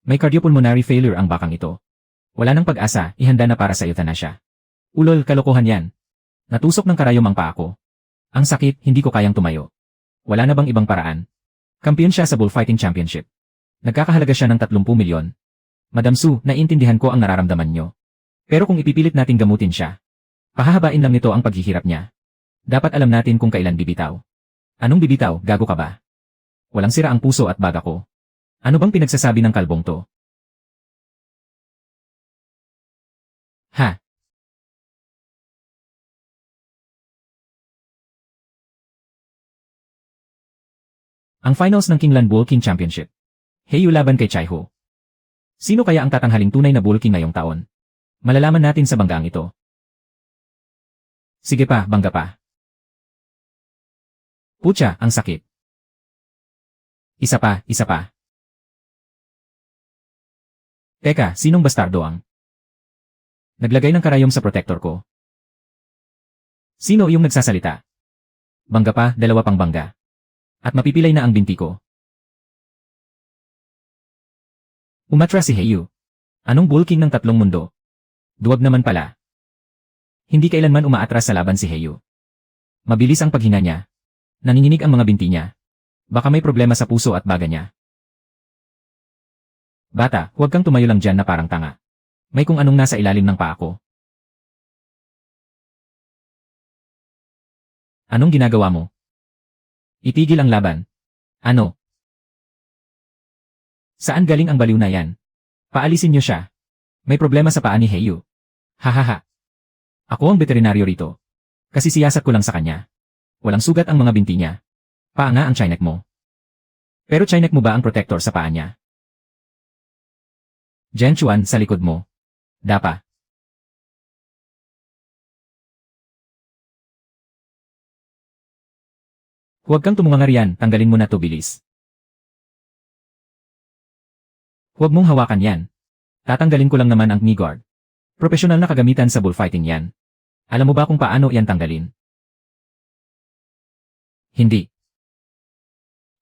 May cardiopulmonary failure ang bakang ito. Wala nang pag-asa, ihanda na para sa euthanasia. Ulol, kalokohan yan. Natusok ng karayom ang paa ko. Ang sakit, hindi ko kayang tumayo. Wala na bang ibang paraan? Kampiyon siya sa bullfighting championship. Nagkakahalaga siya ng 30 milyon. Madam Su, naiintindihan ko ang nararamdaman nyo. Pero kung ipipilit nating gamutin siya, pahahabain lang nito ang paghihirap niya. Dapat alam natin kung kailan bibitaw. Anong bibitaw, gago ka ba? Walang sira ang puso at baga ko. Ano bang pinagsasabi ng kalbong to? Ha? Ang finals ng Kinglan Bull King Championship. Heyu laban kay Chaiho. Sino kaya ang tatanghaling tunay na Bull King ngayong taon? Malalaman natin sa banggang ito. Sige pa, bangga pa. Pucha, ang sakit. Isa pa, isa pa. Teka, sinong bastardo ang naglagay ng karayom sa protector ko? Sino yung nagsasalita? Bangga pa, dalawa pang bangga. At mapipilay na ang binti ko. Umatra si Heyu. Anong Bull King ng tatlong mundo? Duwag naman pala. Hindi kailanman umaatras sa laban si Heyu. Mabilis ang paghinga niya. Nanginginig ang mga binti niya. Baka may problema sa puso at baga niya. Bata, huwag kang tumayo lang dyan na parang tanga. May kung anong nasa ilalim ng paa ko. Anong ginagawa mo? Itigil ang laban. Ano? Saan galing ang baliw na yan? Paalisin niyo siya. May problema sa paa ni Heyu. Hahaha. Ako ang veterinaryo rito. Kasi siyasat ko lang sa kanya. Walang sugat ang mga binti niya. Paa nga ang chinek mo. Pero chinek mo ba ang protector sa paa niya? Jen Chuan sa likod mo. Dapa. Huwag kang tumungangarian, tanggalin mo na to bilis. Huwag mong hawakan yan. Tatanggalin ko lang naman ang knee guard. Profesional na kagamitan sa bullfighting yan. Alam mo ba kung paano yan tanggalin? Hindi.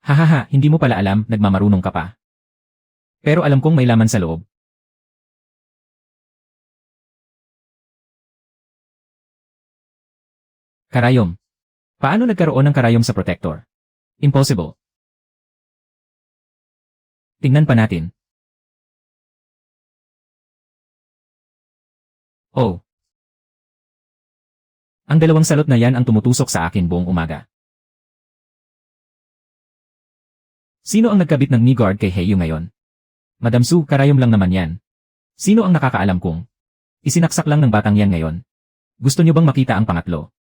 Hahaha, hindi mo pala alam, nagmamarunong ka pa. Pero alam kong may laman sa loob. Karayom. Paano nagkaroon ng karayom sa protector? Impossible. Tingnan pa natin. Oh. Ang dalawang salot na yan ang tumutusok sa akin buong umaga. Sino ang nagkabit ng knee guard kay Heyu ngayon? Madam Su, karayom lang naman yan. Sino ang nakakaalam kung isinaksak lang ng batang yan ngayon? Gusto niyo bang makita ang pangatlo?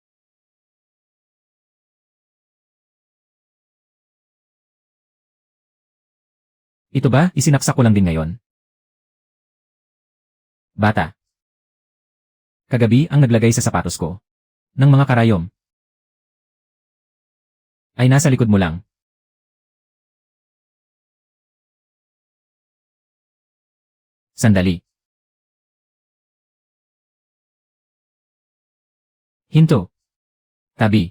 Ito ba, isinaksak ko lang din ngayon? Bata. Kagabi ang naglagay sa sapatos ko ng mga karayom. Ay nasa likod mo lang. Sandali. Hinto. Tabi.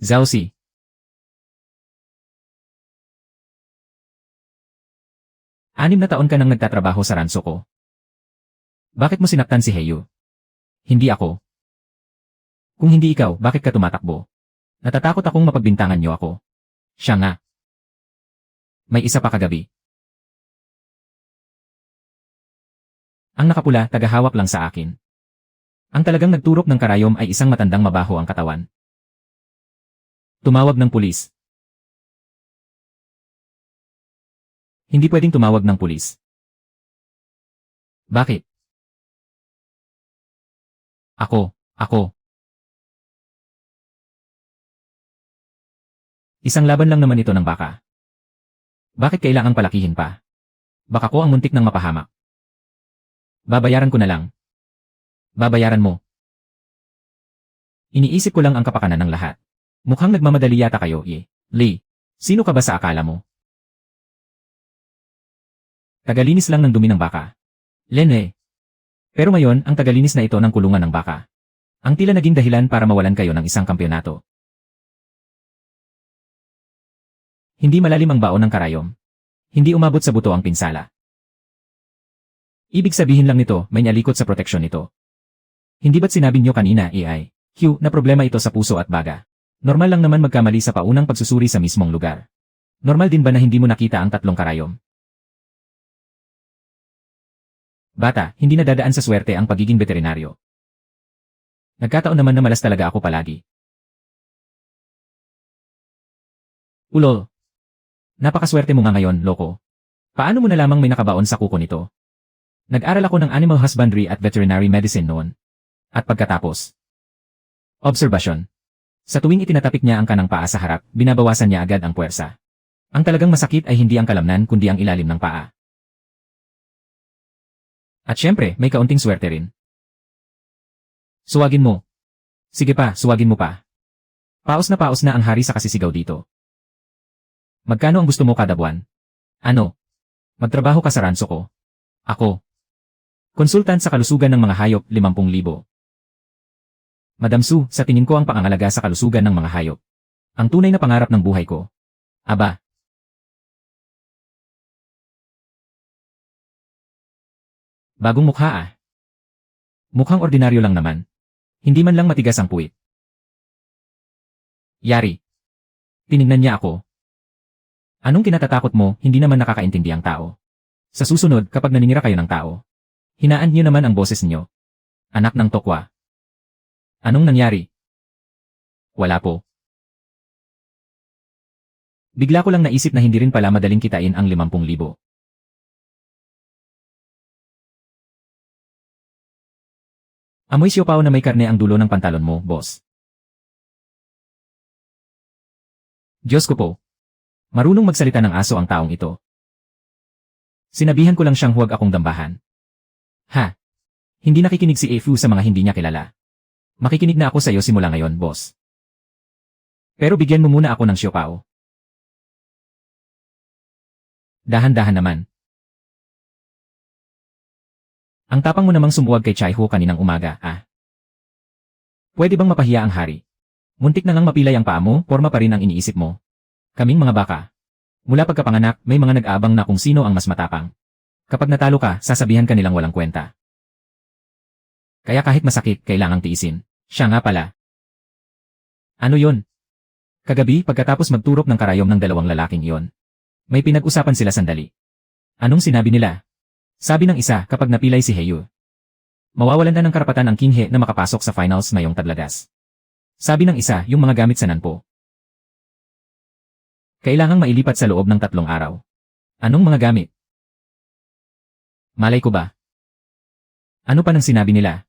Zausi. Anim na taon ka nang nagtatrabaho sa ranso ko. Bakit mo sinaktan si Heyu? Hindi ako. Kung hindi ikaw, bakit ka tumatakbo? Natatakot akong mapagbintangan niyo ako. Siya nga. May isa pa kagabi. Ang nakapula, tagahawak lang sa akin. Ang talagang nagturok ng karayom ay isang matandang mabaho ang katawan. Tumawag ng pulis. Hindi pwedeng tumawag ng pulis. Bakit? Ako. Isang laban lang naman ito ng baka. Bakit kailangang palakihin pa? Baka ko ang muntik ng mapahamak. Babayaran ko na lang. Babayaran mo. Iniisip ko lang ang kapakanan ng lahat. Mukhang nagmamadali yata kayo, Lee. Sino ka ba sa akala mo? Tagalinis lang ng dumi ng baka. Lene. Pero ngayon, ang tagalinis na ito ng kulungan ng baka. Ang tila naging dahilan para mawalan kayo ng isang kampyonato. Hindi malalim ang baon ng karayom. Hindi umabot sa buto ang pinsala. Ibig sabihin lang nito, may nyalikot sa proteksyon nito. Hindi ba't sinabi niyo kanina, AI, Hugh, na problema ito sa puso at baga? Normal lang naman magkamali sa paunang pagsusuri sa mismong lugar. Normal din ba na hindi mo nakita ang tatlong karayom? Bata, hindi nadadaan sa swerte ang pagiging veterinaryo. Nagkataon naman na malas talaga ako palagi. Ulol. Napakaswerte mo nga ngayon, loko. Paano mo na lamang may nakabaon sa kuko nito? Nag-aral ako ng animal husbandry at veterinary medicine noon. At pagkatapos. Obserbasyon. Sa tuwing itinatapik niya ang kanang paa sa harap, binabawasan niya agad ang puwersa. Ang talagang masakit ay hindi ang kalamnan kundi ang ilalim ng paa. At syempre, may kaunting swerte rin. Suwagin mo. Sige pa, suwagin mo pa. Paos na ang hari sa kasisigaw dito. Magkano ang gusto mo kada buwan? Ano? Magtrabaho ka sa ranso ko. Ako. Konsultant sa kalusugan ng mga hayop, 50,000. Madam Sue, sa tingin ko ang pangangalaga sa kalusugan ng mga hayop. Ang tunay na pangarap ng buhay ko. Aba. Bagong mukha ah. Mukhang ordinaryo lang naman. Hindi man lang matigas ang puwit. Yari. Tinignan niya ako. Anong kinatatakot mo, hindi naman nakakaintindi ang tao. Sa susunod, kapag naninira kayo ng tao, hinaan niyo naman ang boses niyo. Anak ng tokwa. Anong nangyari? Wala po. Bigla ko lang naisip na hindi rin pala madaling kitain ang 50,000. Amoy siopaw na may karne ang dulo ng pantalon mo, boss. Diyos ko po. Marunong magsalita ng aso ang taong ito. Sinabihan ko lang siyang huwag akong dambahan. Ha? Hindi nakikinig si Efu sa mga hindi niya kilala. Makikinig na ako sa iyo simula ngayon, boss. Pero bigyan mo muna ako ng siopaw. Dahan-dahan naman. Ang tapang mo namang sumuwag kay Chaiho kaninang umaga, ah. Pwede bang mapahiya ang hari? Muntik na ngang mapilay ang paa mo, porma pa rin ang iniisip mo. Kaming mga baka. Mula pagkapanganak, may mga nag-aabang na kung sino ang mas matapang. Kapag natalo ka, sasabihan ka nilang walang kwenta. Kaya kahit masakit, kailangang tiisin. Siya nga pala. Ano yon? Kagabi, pagkatapos magturok ng karayom ng dalawang lalaking iyon. May pinag-usapan sila sandali. Anong sinabi nila? Sabi ng isa, kapag napilay si Heyu, mawawalan na ng karapatan ang King He na makapasok sa finals ngayong taglagas. Sabi ng isa, yung mga gamit sa nanpo. Kailangang mailipat sa loob ng 3 araw. Anong mga gamit? Malay ko ba? Ano pa nang sinabi nila?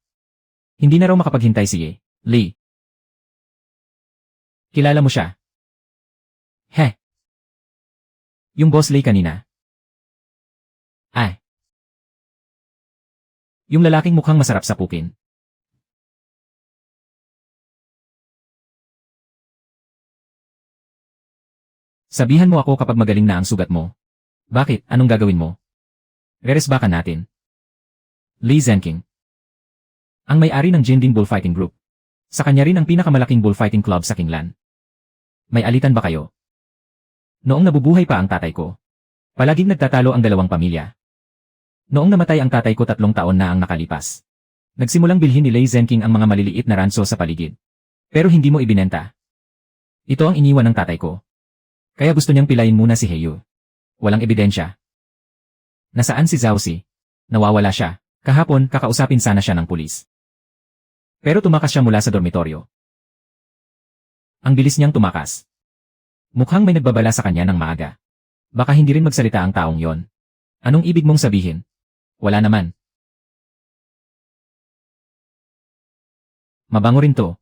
Hindi na raw makapaghintay si Ye. Lee. Kilala mo siya? Heh. Yung boss Lee kanina. Ay. Yung lalaking mukhang masarap sa pukin. Sabihan mo ako kapag magaling na ang sugat mo. Bakit? Anong gagawin mo? Reresbakan natin. Lee Zenking. Ang may-ari ng Jindin Bullfighting Group. Sa kanya rin ang pinakamalaking bullfighting club sa Kinglan. May alitan ba kayo? Noong nabubuhay pa ang tatay ko, palaging nagtatalo ang dalawang pamilya. Noong namatay ang tatay ko 3 taon na ang nakalipas. Nagsimulang bilhin ni Lee Zenking ang mga maliliit na ranso sa paligid. Pero hindi mo ibinenta. Ito ang iniwan ng tatay ko. Kaya gusto niyang pilayin muna si Heyu. Walang ebidensya. Nasaan si Zhaoxi? Nawawala siya. Kahapon, kakausapin sana siya ng pulis. Pero tumakas siya mula sa dormitoryo. Ang bilis niyang tumakas. Mukhang may nagbabala sa kanya ng maaga. Baka hindi rin magsalita ang taong yon. Anong ibig mong sabihin? Wala naman. Mabango rin to.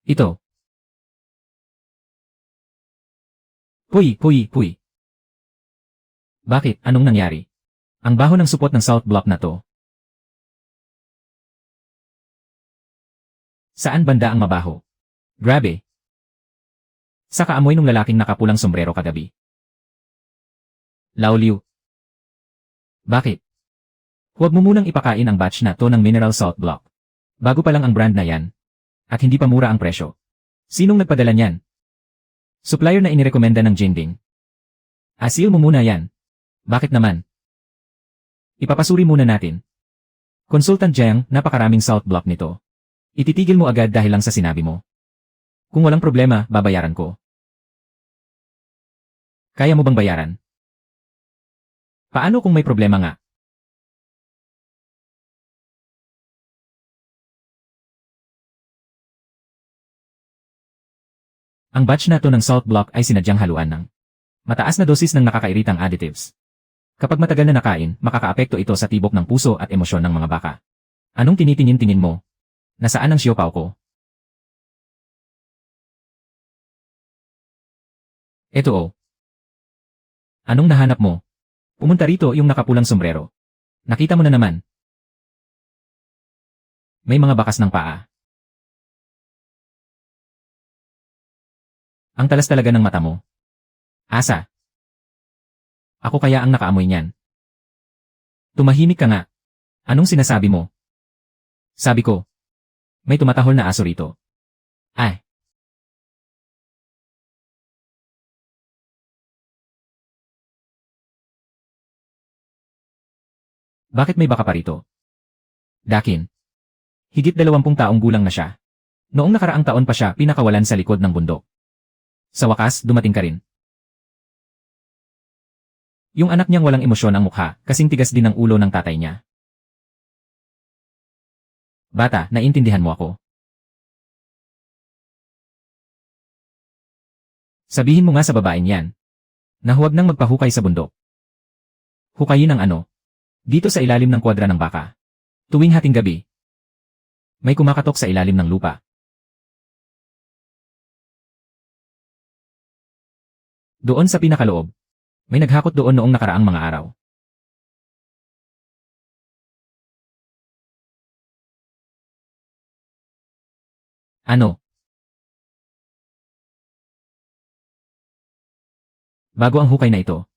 Ito. Puy. Bakit? Anong nangyari? Ang baho ng supot ng South Block na to. Saan banda ang mabaho? Grabe. Sa kaamoy ng lalaking nakapulang sombrero kagabi. Lauliw. Bakit? Huwag mo munang ipakain ang batch na to ng mineral salt block. Bago pa lang ang brand na yan. At hindi pa mura ang presyo. Sinong nagpadala niyan? Supplier na inirekomenda ng Jinding. Asil mo muna yan. Bakit naman? Ipapasuri muna natin. Consultant Jiang, napakaraming salt block nito. Ititigil mo agad dahil lang sa sinabi mo. Kung walang problema, babayaran ko. Kaya mo bang bayaran? Paano kung may problema nga? Ang batch na to ng salt block ay sinadyang haluan ng mataas na dosis ng nakakairitang additives. Kapag matagal na nakain, makakaapekto ito sa tibok ng puso at emosyon ng mga baka. Anong tinitingin-tingin mo? Nasaan ang siopaw ko? Eto oh. Anong nahanap mo? Pumunta rito yung nakapulang sombrero. Nakita mo na naman. May mga bakas ng paa. Ang talas talaga ng mata mo. Asa? Ako kaya ang nakaamoy niyan. Tumahimik ka nga. Anong sinasabi mo? Sabi ko. May tumatahol na aso rito. Ay. Bakit may baka pa rito? Dakin. Higit 20 taong gulang na siya. Noong nakaraang taon pa siya pinakawalan sa likod ng bundok. Sa wakas, dumating ka rin. Yung anak niyang walang emosyon ang mukha, kasing tigas din ang ulo ng tatay niya. Bata, naiintindihan mo ako. Sabihin mo nga sa babaeng yan, na huwag nang magpahukay sa bundok. Hukayin ang ano? Dito sa ilalim ng kwadra ng baka. Tuwing hating gabi. May kumakatok sa ilalim ng lupa. Doon sa pinakaloob. May naghakot doon noong nakaraang mga araw. Ano? Bago ang hukay na ito.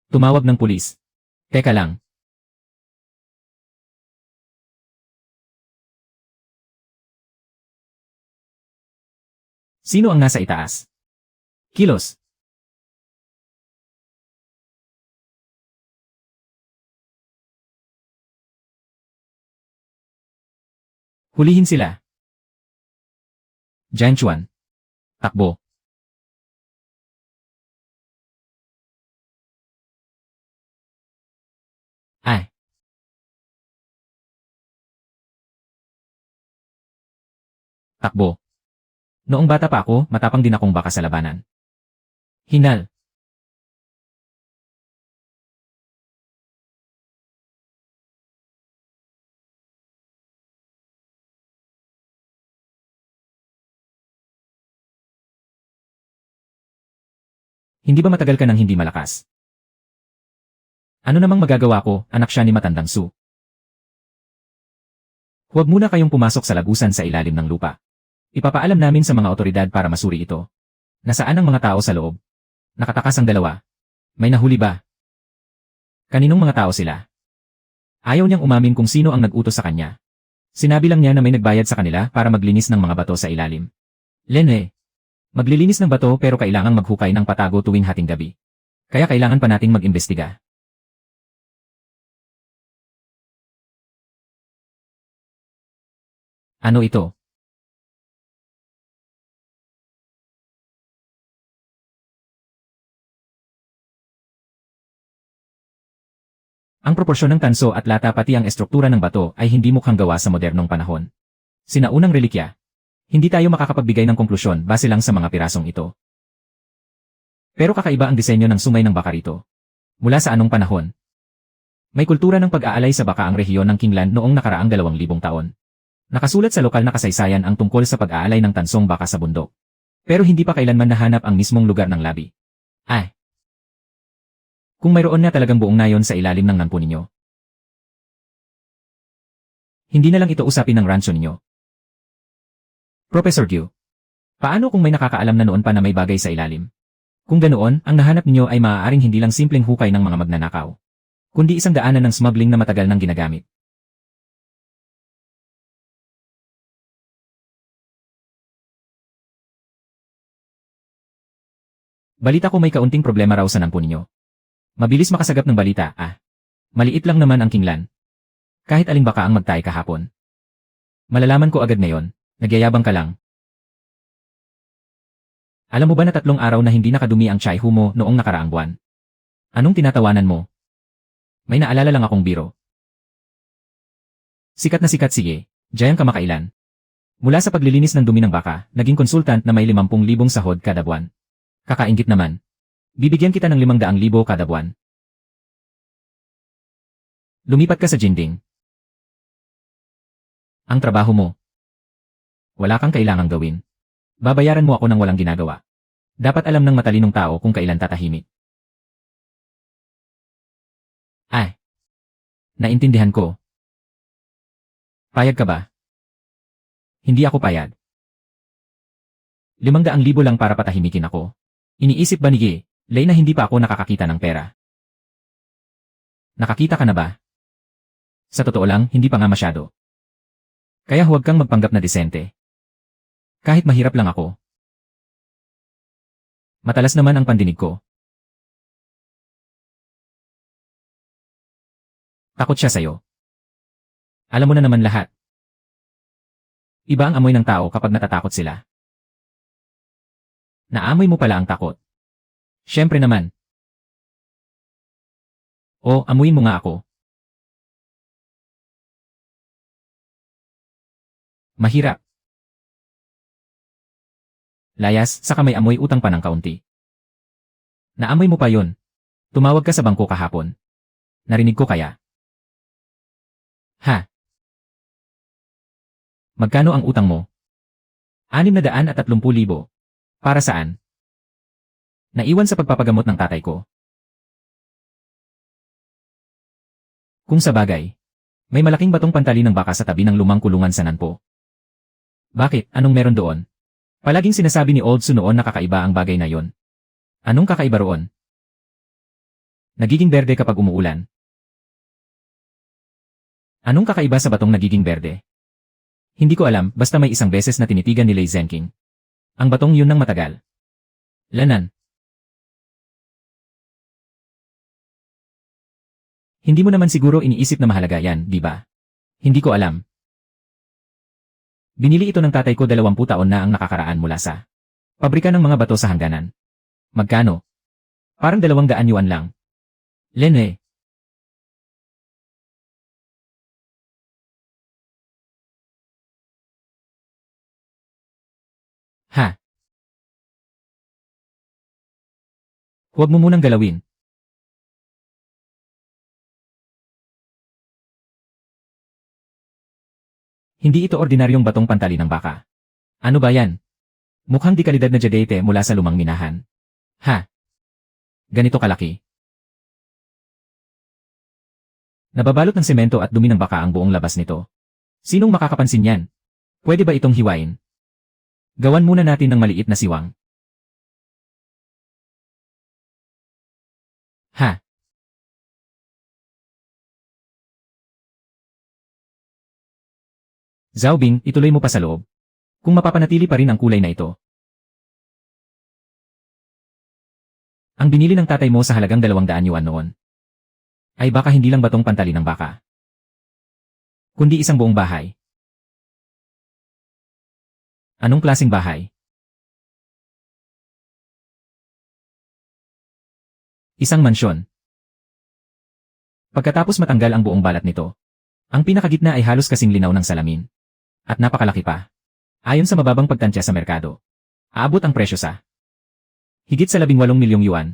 Tumawag ng pulis. Teka lang. Sino ang nasa itaas? Kilos. Hulihin sila. Jianchuan. Takbo. Ay. Takbo. Noong bata pa ako, matapang din akong baka sa labanan. Hinal. Hindi ba matagal ka nang hindi malakas? Ano namang magagawa ko, anak siya ni matandang Su. Huwag muna kayong pumasok sa lagusan sa ilalim ng lupa. Ipapaalam namin sa mga otoridad para masuri ito. Nasaan ang mga tao sa loob? Nakatakas ang dalawa. May nahuli ba? Kaninong mga tao sila? Ayaw niyang umamin kung sino ang nag-utos sa kanya. Sinabi lang niya na may nagbayad sa kanila para maglinis ng mga bato sa ilalim. Lene. Maglilinis ng bato pero kailangang maghukay ng patago tuwing hating gabi. Kaya kailangan pa nating mag-imbestiga. Ano ito? Ang proporsyon ng tanso at lata pati ang estruktura ng bato ay hindi mukhang gawa sa modernong panahon. Sinaunang relikya. Hindi tayo makakapagbigay ng konklusyon base lang sa mga pirasong ito. Pero kakaiba ang disenyo ng sungay ng baka rito. Mula sa anong panahon? May kultura ng pag-aalay sa baka ang rehiyon ng Kingland noong nakaraang 2,000 taon. Nakasulat sa lokal na kasaysayan ang tungkol sa pag-aalay ng tansong baka sa bundok. Pero hindi pa kailanman nahanap ang mismong lugar ng labi. Ay! Kung mayroon na talagang buong nayon sa ilalim ng nampo ninyo. Hindi na lang ito usapin ng ransyo ninyo. Professor Gyu, paano kung may nakakaalam na noon pa na may bagay sa ilalim? Kung ganoon, ang nahanap ninyo ay maaaring hindi lang simpleng hukay ng mga magnanakaw, kundi isang daanan ng smuggling na matagal nang ginagamit. Balita ko may kaunting problema raw sa nampo ninyo. Mabilis makasagap ng balita, Maliit lang naman ang kinglan. Kahit aling baka ang magtay kahapon. Malalaman ko agad ngayon, nagyayabang ka lang. Alam mo ba na 3 araw na hindi nakadumi ang chai mo noong nakaraang buwan? Anong tinatawanan mo? May naalala lang akong biro. Sikat na sikat sige, Jayang kamakailan. Mula sa paglilinis ng dumi ng baka, naging konsultant na may 50,000 sahod kada buwan. Kakaingit naman. Bibigyan kita ng 500,000 kada buwan. Lumipat ka sa Jinding. Ang trabaho mo. Wala kang kailangang gawin. Babayaran mo ako ng walang ginagawa. Dapat alam ng matalinong tao kung kailan tatahimik. Naintindihan ko. Payag ka ba? Hindi ako payag. 500,000 lang para patahimikin ako. Iniisip ba ni Lay na hindi pa ako nakakakita ng pera? Nakakita ka na ba? Sa totoo lang, hindi pa nga masyado. Kaya huwag kang magpanggap na disente. Kahit mahirap lang ako. Matalas naman ang pandinig ko. Takot siya sa'yo. Alam mo na naman lahat. Iba ang amoy ng tao kapag natatakot sila. Naamoy mo pala ang takot. Siyempre naman. O, amuyin mo nga ako. Mahirap. Layas, saka may amoy utang pa ng kaunti. Naamoy mo pa yun. Tumawag ka sa bangko kahapon. Narinig ko kaya. Magkano ang utang mo? 630,000. Para saan? Naiwan sa pagpapagamot ng tatay ko. Kung sa bagay, may malaking batong pantali ng baka sa tabi ng lumang kulungan sa Nanpo. Bakit? Anong meron doon? Palaging sinasabi ni Old Su noon na kakaiba ang bagay na yon. Anong kakaiba roon? Nagiging berde kapag umuulan. Anong kakaiba sa batong nagiging berde? Hindi ko alam, basta may isang beses na tinitigan ni Lei Zenking. Ang batong yun ng matagal. Lanan. Hindi mo naman siguro iniisip na mahalaga yan, di ba? Hindi ko alam. Binili ito ng tatay ko 20 taon na ang nakakaraan mula sa pabrika ng mga bato sa hangganan. Magkano? Parang 200 yuan lang. Lene. Huwag mo munang galawin. Hindi ito ordinaryong batong pantali ng baka. Ano ba yan? Mukhang di kalidad na jadete mula sa lumang minahan. Ganito kalaki. Nababalot ng semento at dumi ng baka ang buong labas nito. Sinong makakapansin yan? Pwede ba itong hiwain? Gawan muna natin ng maliit na siwang. Zhao Bing, ituloy mo pa sa loob. Kung mapapanatili pa rin ang kulay na ito. Ang binili ng tatay mo sa halagang 200 yuan noon. Ay baka hindi lang batong pantali ng baka. Kundi isang buong bahay. Anong klaseng bahay? Isang mansyon. Pagkatapos matanggal ang buong balat nito, ang pinakagitna ay halos kasing linaw ng salamin. At napakalaki pa. Ayon sa mababang pagtansya sa merkado, aabot ang presyo sa higit sa 18 milyong yuan.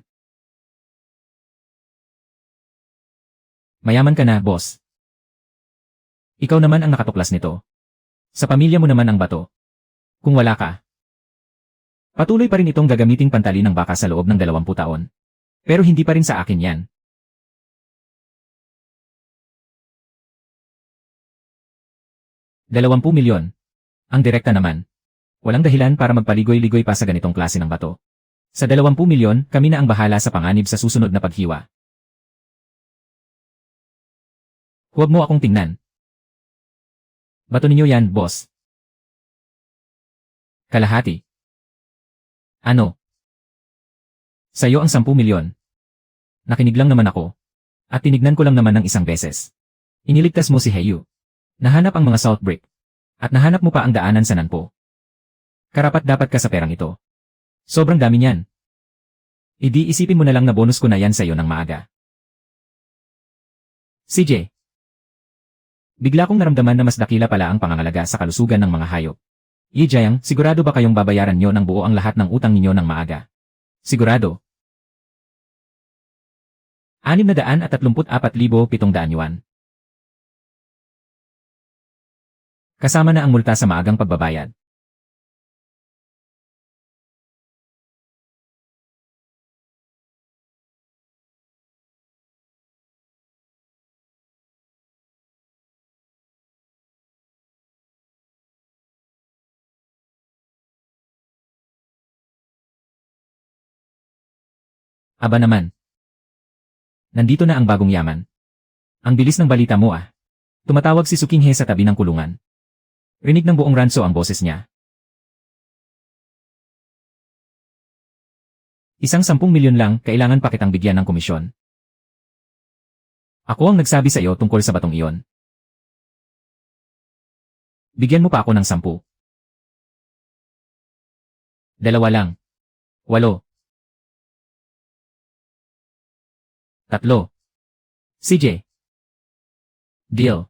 Mayaman ka na, boss. Ikaw naman ang nakatuklas nito. Sa pamilya mo naman ang bato. Kung wala ka, patuloy pa rin itong gagamiting pantali ng baka sa loob ng 20 taon. Pero hindi pa rin sa akin yan. 20 milyon. Ang direkta naman. Walang dahilan para magpaligoy-ligoy pa sa ganitong klase ng bato. Sa 20 milyon, kami na ang bahala sa panganib sa susunod na paghiwa. Huwag mo akong tingnan. Bato ninyo yan, boss. Kalahati. Ano? Sa'yo ang 10 milyon. Nakinig lang naman ako. At tinignan ko lang naman ng isang beses. Iniligtas mo si Heyu. Nahanap ang mga salt brick. At nahanap mo pa ang daanan sa Nanpo. Karapat-dapat ka sa perang ito. Sobrang dami niyan. Idi isipin mo na lang na bonus ko na yan sa'yo ng maaga. CJ. Bigla kong naramdaman na mas dakila pala ang pangangalaga sa kalusugan ng mga hayop. Yi Jiang, sigurado ba kayong babayaran nyo ng buo ang lahat ng utang ninyo ng maaga? Sigurado. 634,700 yuan. Kasama na ang multa sa maagang pagbabayad. Aba naman. Nandito na ang bagong yaman. Ang bilis ng balita mo ah. Tumatawag si Sukinghe sa tabi ng kulungan. Rinig ng buong ranso ang boses niya. Isang 10 milyon lang, kailangan pa kitang bigyan ng komisyon. Ako ang nagsabi sa iyo tungkol sa batong iyon. Bigyan mo pa ako ng 10. 2 lang. 8. 3. CJ. Deal.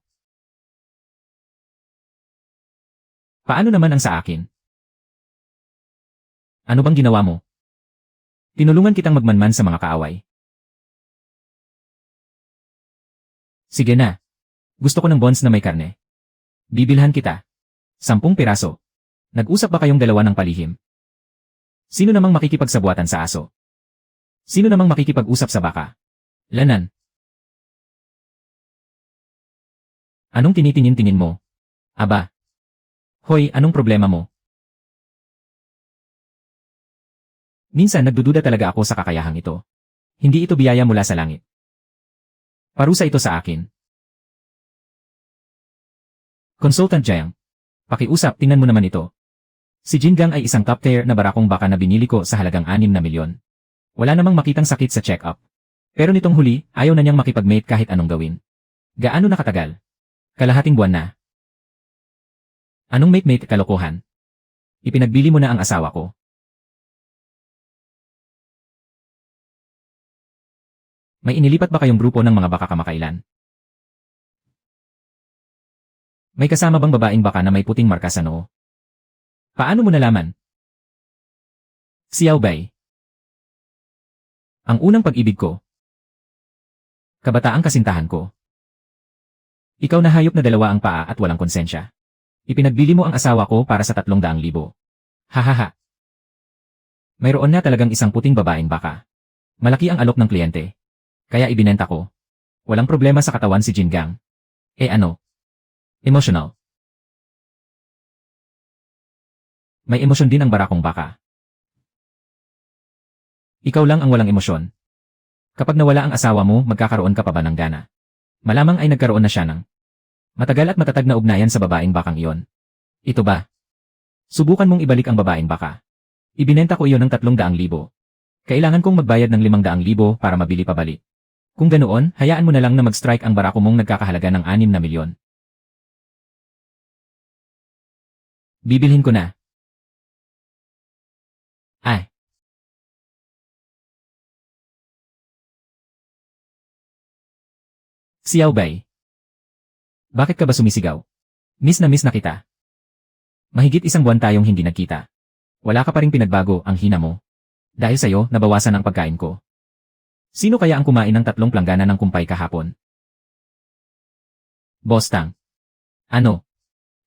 Paano naman ang sa akin? Ano bang ginawa mo? Tinulungan kitang magmanman sa mga kaaway. Sige na. Gusto ko ng bonds na may karne. Bibilhan kita. 10 piraso. Nag-usap ba kayong dalawa ng palihim? Sino namang makikipagsabuatan sa aso? Sino namang makikipag-usap sa baka? Lanan. Anong tinitingin-tingin mo? Aba. Hoy, anong problema mo? Minsan nagdududa talaga ako sa kakayahang ito. Hindi ito biyaya mula sa langit. Parusa ito sa akin. Consultant Jiang. Pakiusap, tingnan mo naman ito. Si Jingang ay isang top tier na barakong baka na binili ko sa halagang 6 na milyon. Wala namang makitang sakit sa check-up. Pero nitong huli, ayaw na niyang makipag-mate kahit anong gawin. Gaano na katagal? Kalahating buwan na. Anong mate-mate, kalokohan? Ipinagbili mo na ang asawa ko. May inilipat ba kayong grupo ng mga baka kamakailan? May kasama bang babaeng baka na may puting marka sa noo? Paano mo nalaman? Xiao Bai. Ang unang pag-ibig ko. Kabataang kasintahan ko. Ikaw na hayop na 2 ang paa at walang konsensya. Ipinagbili mo ang asawa ko para sa 300,000. Hahaha. Mayroon na talagang isang puting babaeng baka. Malaki ang alok ng kliyente. Kaya ibinenta ko. Walang problema sa katawan si Jingang. Eh ano? Emotional. May emosyon din ang barakong baka. Ikaw lang ang walang emosyon. Kapag nawala ang asawa mo, magkakaroon ka pa ba ng gana? Malamang ay nagkaroon na siya ng matagal at matatag na ugnayan sa babaeng bakang iyon. Ito ba? Subukan mong ibalik ang babaeng baka. Ibinenta ko iyon ng 300,000. Kailangan kong magbayad ng 500,000 para mabili pabalik. Kung ganoon, hayaan mo na lang na mag-strike ang barako mong nagkakahalaga ng 6 na milyon. Bibilhin ko na. Ay. Xiao Bai. Bakit ka ba sumisigaw? Miss na kita. Mahigit 1 buwan tayong hindi nagkita. Wala ka pa ring pinagbago, ang hina mo. Dahil sa'yo, nabawasan ang pagkain ko. Sino kaya ang kumain ng 3 planggana ng kumpay kahapon? Boss Tang. Ano?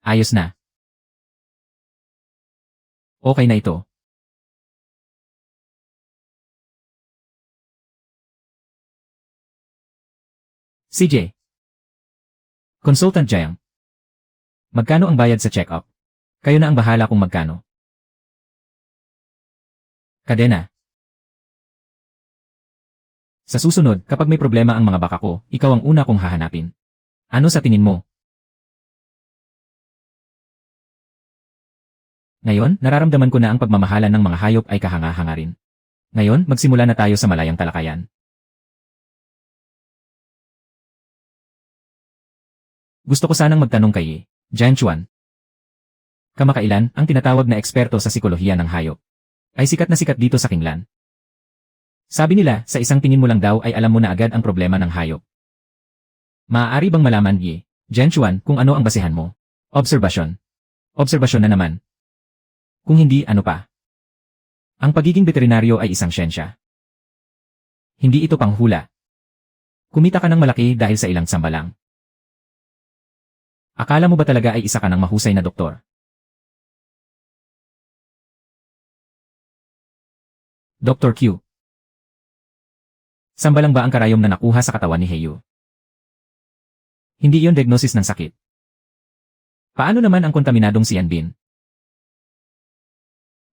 Ayos na. Okay na ito. CJ. Consultant Jiang. Magkano ang bayad sa check-up? Kayo na ang bahala kung magkano. Kadena. Sa susunod, kapag may problema ang mga baka ko, ikaw ang una kong hahanapin. Ano sa tingin mo? Ngayon, nararamdaman ko na ang pagmamahalan ng mga hayop ay kahanga-hanga rin. Ngayon, magsimula na tayo sa malayang talakayan. Gusto ko sanang magtanong kay Jian Chuan. Kamakailan, ang tinatawag na eksperto sa sikolohiya ng hayop ay sikat na sikat dito sa Kinglan. Sabi nila, sa isang tingin mo lang daw ay alam mo na agad ang problema ng hayop. Maaari bang malaman, Jian Chuan, kung ano ang basehan mo? Obserbasyon. Obserbasyon na naman. Kung hindi, ano pa? Ang pagiging veterinaryo ay isang siyensya. Hindi ito panghula. Kumita ka ng malaki dahil sa ilang samba lang. Akala mo ba talaga ay isa ka ng mahusay na doktor? Dr. Q. Samba lang ba ang karayom na nakuha sa katawan ni Heyu? Hindi iyon diagnosis ng sakit. Paano naman ang kontaminadong Cianbin?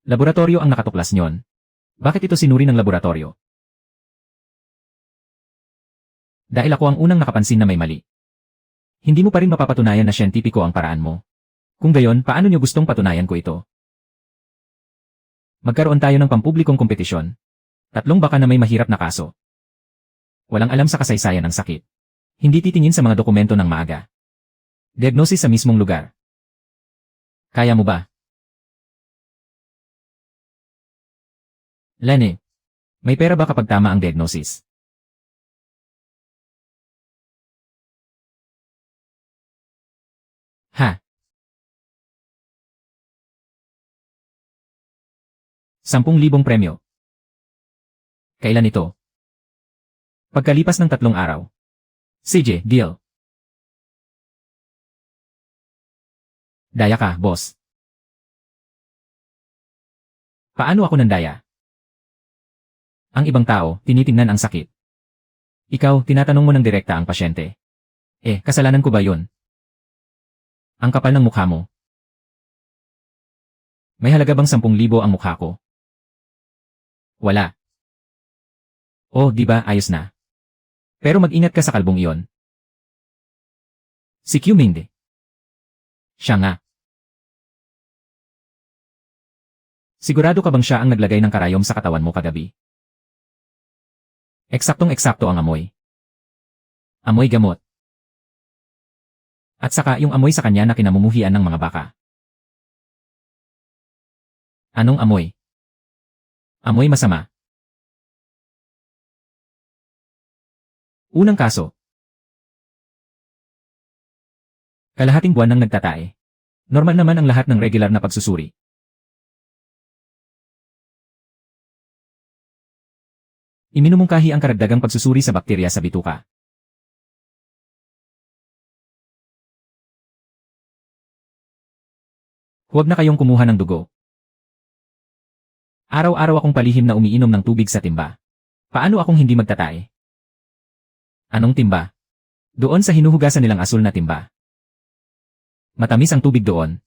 Laboratorio ang nakatuklas niyon. Bakit ito sinuri ng laboratorio? Dahil ako ang unang nakapansin na may mali. Hindi mo pa rin mapapatunayan na siyentipiko ang paraan mo. Kung gayon, paano niyo gustong patunayan ko ito? Magkaroon tayo ng pampublikong kompetisyon. 3 baka na may mahirap na kaso. Walang alam sa kasaysayan ng sakit. Hindi titingin sa mga dokumento ng maaga. Diagnosis sa mismong lugar. Kaya mo ba? Lenny, may pera ba kapag tama ang diagnosis? Ha? 10,000 premyo. Kailan ito? Pagkalipas ng 3 araw. CJ, deal. Daya ka, boss. Paano ako nandaya? Ang ibang tao, tinitingnan ang sakit. Ikaw, tinatanong mo ng direkta ang pasyente. Kasalanan ko ba yun? Ang kapal ng mukha mo. May halaga bang 10,000 ang mukha ko? Wala. Oh, di ba, ayos na. Pero mag-ingat ka sa kalbong iyon. Si Q Mingde. Siya nga. Sigurado ka bang siya ang naglagay ng karayom sa katawan mo kagabi? Eksaktong-eksakto ang amoy. Amoy gamot. At saka yung amoy sa kanya na kinamumuhian ng mga baka. Anong amoy? Amoy masama. Unang kaso. Kalahating buwan nang nagtatae. Normal naman ang lahat ng regular na pagsusuri. Iminumungkahi ang karagdagang pagsusuri sa bakterya sa bituka. Huwag na kayong kumuha ng dugo. Araw-araw akong palihim na umiinom ng tubig sa timba. Paano akong hindi magtatae? Anong timba? Doon sa hinuhugasan nilang asul na timba. Matamis ang tubig doon.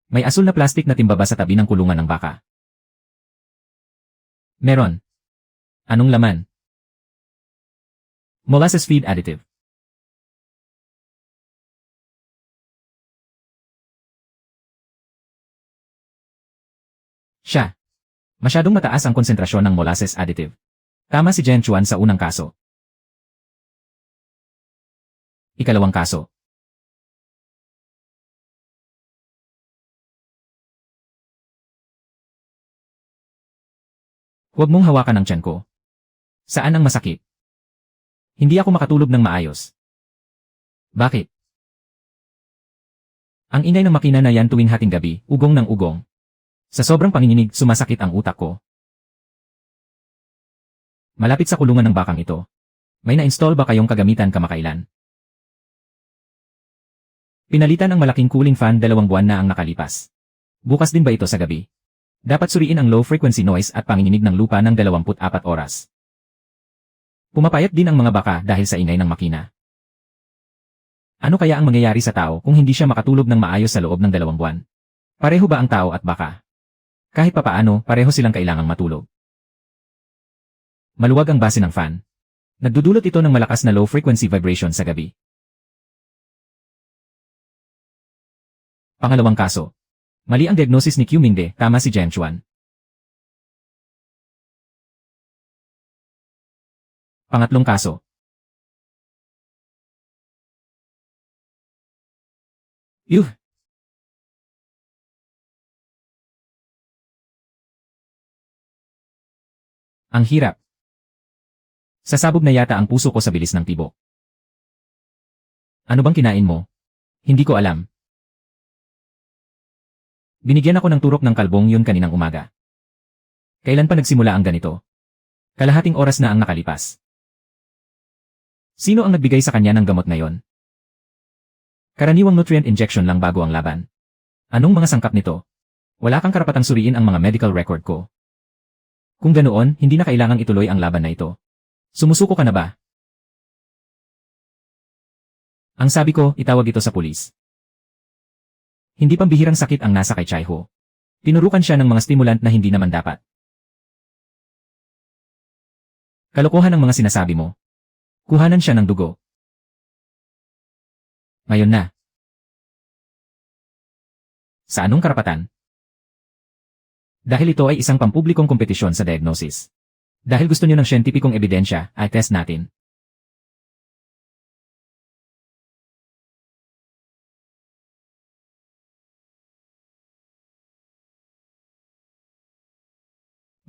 May asul na plastik na timba ba sa tabi ng kulungan ng baka? Meron. Anong laman? Molasses feed additive. Siya. Masyadong mataas ang konsentrasyon ng molasses additive. Tama si Jian Chuan sa unang kaso. Ikalawang kaso. Huwag mong hawakan ang tiyan ko. Saan ang masakit? Hindi ako makatulog ng maayos. Bakit? Ang ingay ng makina na yan tuwing hating gabi, ugong ng ugong. Sa sobrang panginginig, sumasakit ang utak ko. Malapit sa kulungan ng bakang ito. May na-install ba kayong kagamitan kamakailan? Pinalitan ang malaking cooling fan 2 buwan na ang nakalipas. Bukas din ba ito sa gabi? Dapat suriin ang low frequency noise at panginginig ng lupa ng 24 oras. Pumapayat din ang mga baka dahil sa ingay ng makina. Ano kaya ang mangyayari sa tao kung hindi siya makatulog ng maayos sa loob ng 2 buwan? Pareho ba ang tao at baka? Kahit papaano, pareho silang kailangang matulog. Maluwag ang base ng fan. Nagdudulot ito ng malakas na low-frequency vibration sa gabi. Pangalawang kaso. Mali ang diagnosis ni Q Mingde, tama si Jiang Chuan. Pangatlong kaso. Yuh! Ang hirap. Sasabog na yata ang puso ko sa bilis ng tibok. Ano bang kinain mo? Hindi ko alam. Binigyan ako ng turok ng kalbong yun kaninang umaga. Kailan pa nagsimula ang ganito? Kalahating oras na ang nakalipas. Sino ang nagbigay sa kanya ng gamot ngayon? Karaniwang nutrient injection lang bago ang laban. Anong mga sangkap nito? Wala kang karapatang suriin ang mga medical record ko. Kung ganoon, hindi na kailangang ituloy ang laban na ito. Sumusuko ka na ba? Ang sabi ko, itawag ito sa pulis. Hindi pambihirang sakit ang nasa kay Chai Ho. Tinurukan siya ng mga stimulant na hindi naman dapat. Kalokohan ang mga sinasabi mo. Kuhanan siya ng dugo. Ngayon na. Sa anong karapatan? Dahil ito ay isang pampublikong kompetisyon sa diagnosis. Dahil gusto niyo ng siyentipikong ebidensya, ay test natin.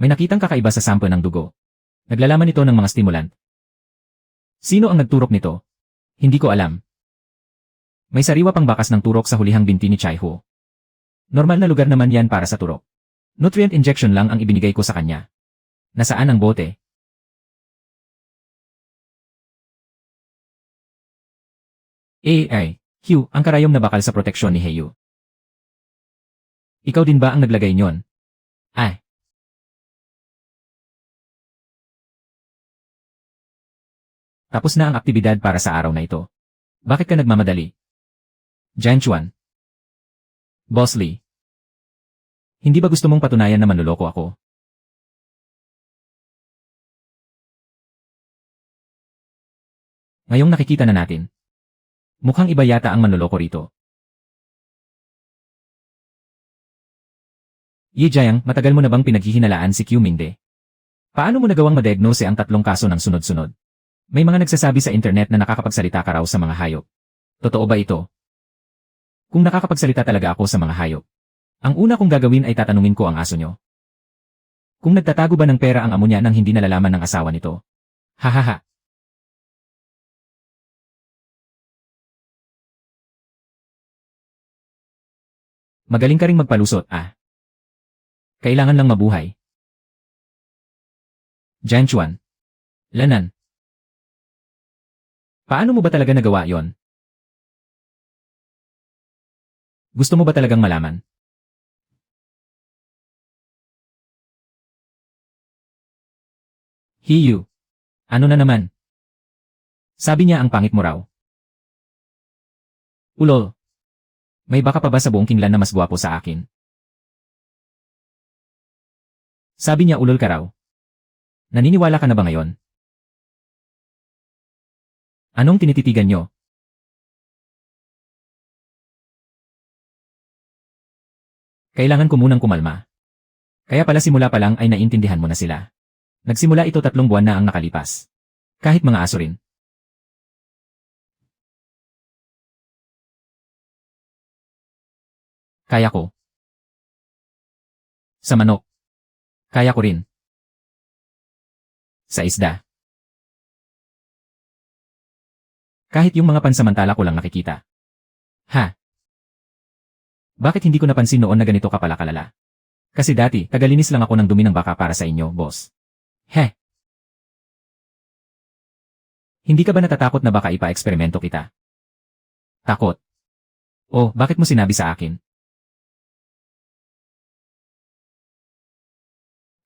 May nakitang kakaiba sa sample ng dugo. Naglalaman ito ng mga stimulant. Sino ang nagturok nito? Hindi ko alam. May sariwa pang bakas ng turok sa hulihang binti ni Chai Ho. Normal na lugar naman yan para sa turok. Nutrient injection lang ang ibinigay ko sa kanya. Nasaan ang bote? Q, ang karayom na bakal sa proteksyon ni Heyu. Ikaw din ba ang naglagay nyon? Ay. Tapos na ang aktibidad para sa araw na ito. Bakit ka nagmamadali? Jiang Chuan. Boss Lee. Hindi ba gusto mong patunayan na manloloko ako? Ngayong nakikita na natin. Mukhang iba yata ang manloloko rito. Ye Jiang, matagal mo na bang pinaghihinalaan si Q Mingde? Paano mo nagawang ma-diagnose ang tatlong kaso ng sunod-sunod? May mga nagsasabi sa internet na nakakapagsalita ka raw sa mga hayop. Totoo ba ito? Kung nakakapagsalita talaga ako sa mga hayop, ang una kong gagawin ay tatanungin ko ang aso nyo. Kung nagtatago ba ng pera ang amo niya nang hindi nalalaman ng asawa nito? Hahaha. Magaling ka ring magpalusot, ah. Kailangan lang mabuhay. Jiang Chuan. Lanan. Paano mo ba talaga nagawa yon? Gusto mo ba talagang malaman? Hiyu. Ano na naman? Sabi niya ang pangit mo raw. Ulol. May baka pa ba sa buong Kinglan na mas gwapo sa akin? Sabi niya ulol ka raw. Naniniwala ka na ba ngayon? Anong tinititigan niyo? Kailangan ko munang kumalma. Kaya pala simula pa lang ay naintindihan mo na sila. Nagsimula ito 3 buwan na ang nakalipas. Kahit mga aso rin. Kaya ko. Sa manok. Kaya ko rin. Sa isda. Kahit yung mga pansamantala ko lang nakikita. Ha? Bakit hindi ko napansin noon na ganito ka pala kalala? Kasi dati, tagalinis lang ako ng dumi ng baka para sa inyo, boss. Heh. Hindi ka ba natatakot na baka ipa-eksperimento kita? Takot. Oh, bakit mo sinabi sa akin?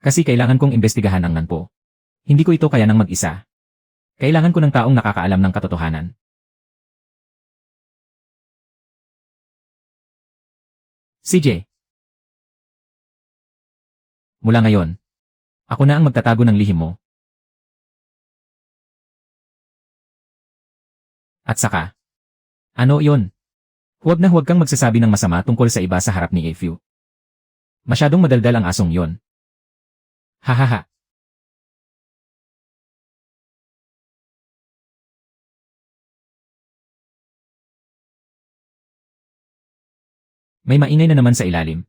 Kasi kailangan kong imbestigahan ang nanpo. Hindi ko ito kaya ng mag-isa. Kailangan ko ng taong nakakaalam ng katotohanan. CJ. Mula ngayon, ako na ang magtatago ng lihim mo. At saka, ano iyon? Huwag na huwag kang magsasabi ng masama tungkol sa iba sa harap ni Afu. Masyadong madaldal ang asong yon. Hahaha. May maingay na naman sa ilalim.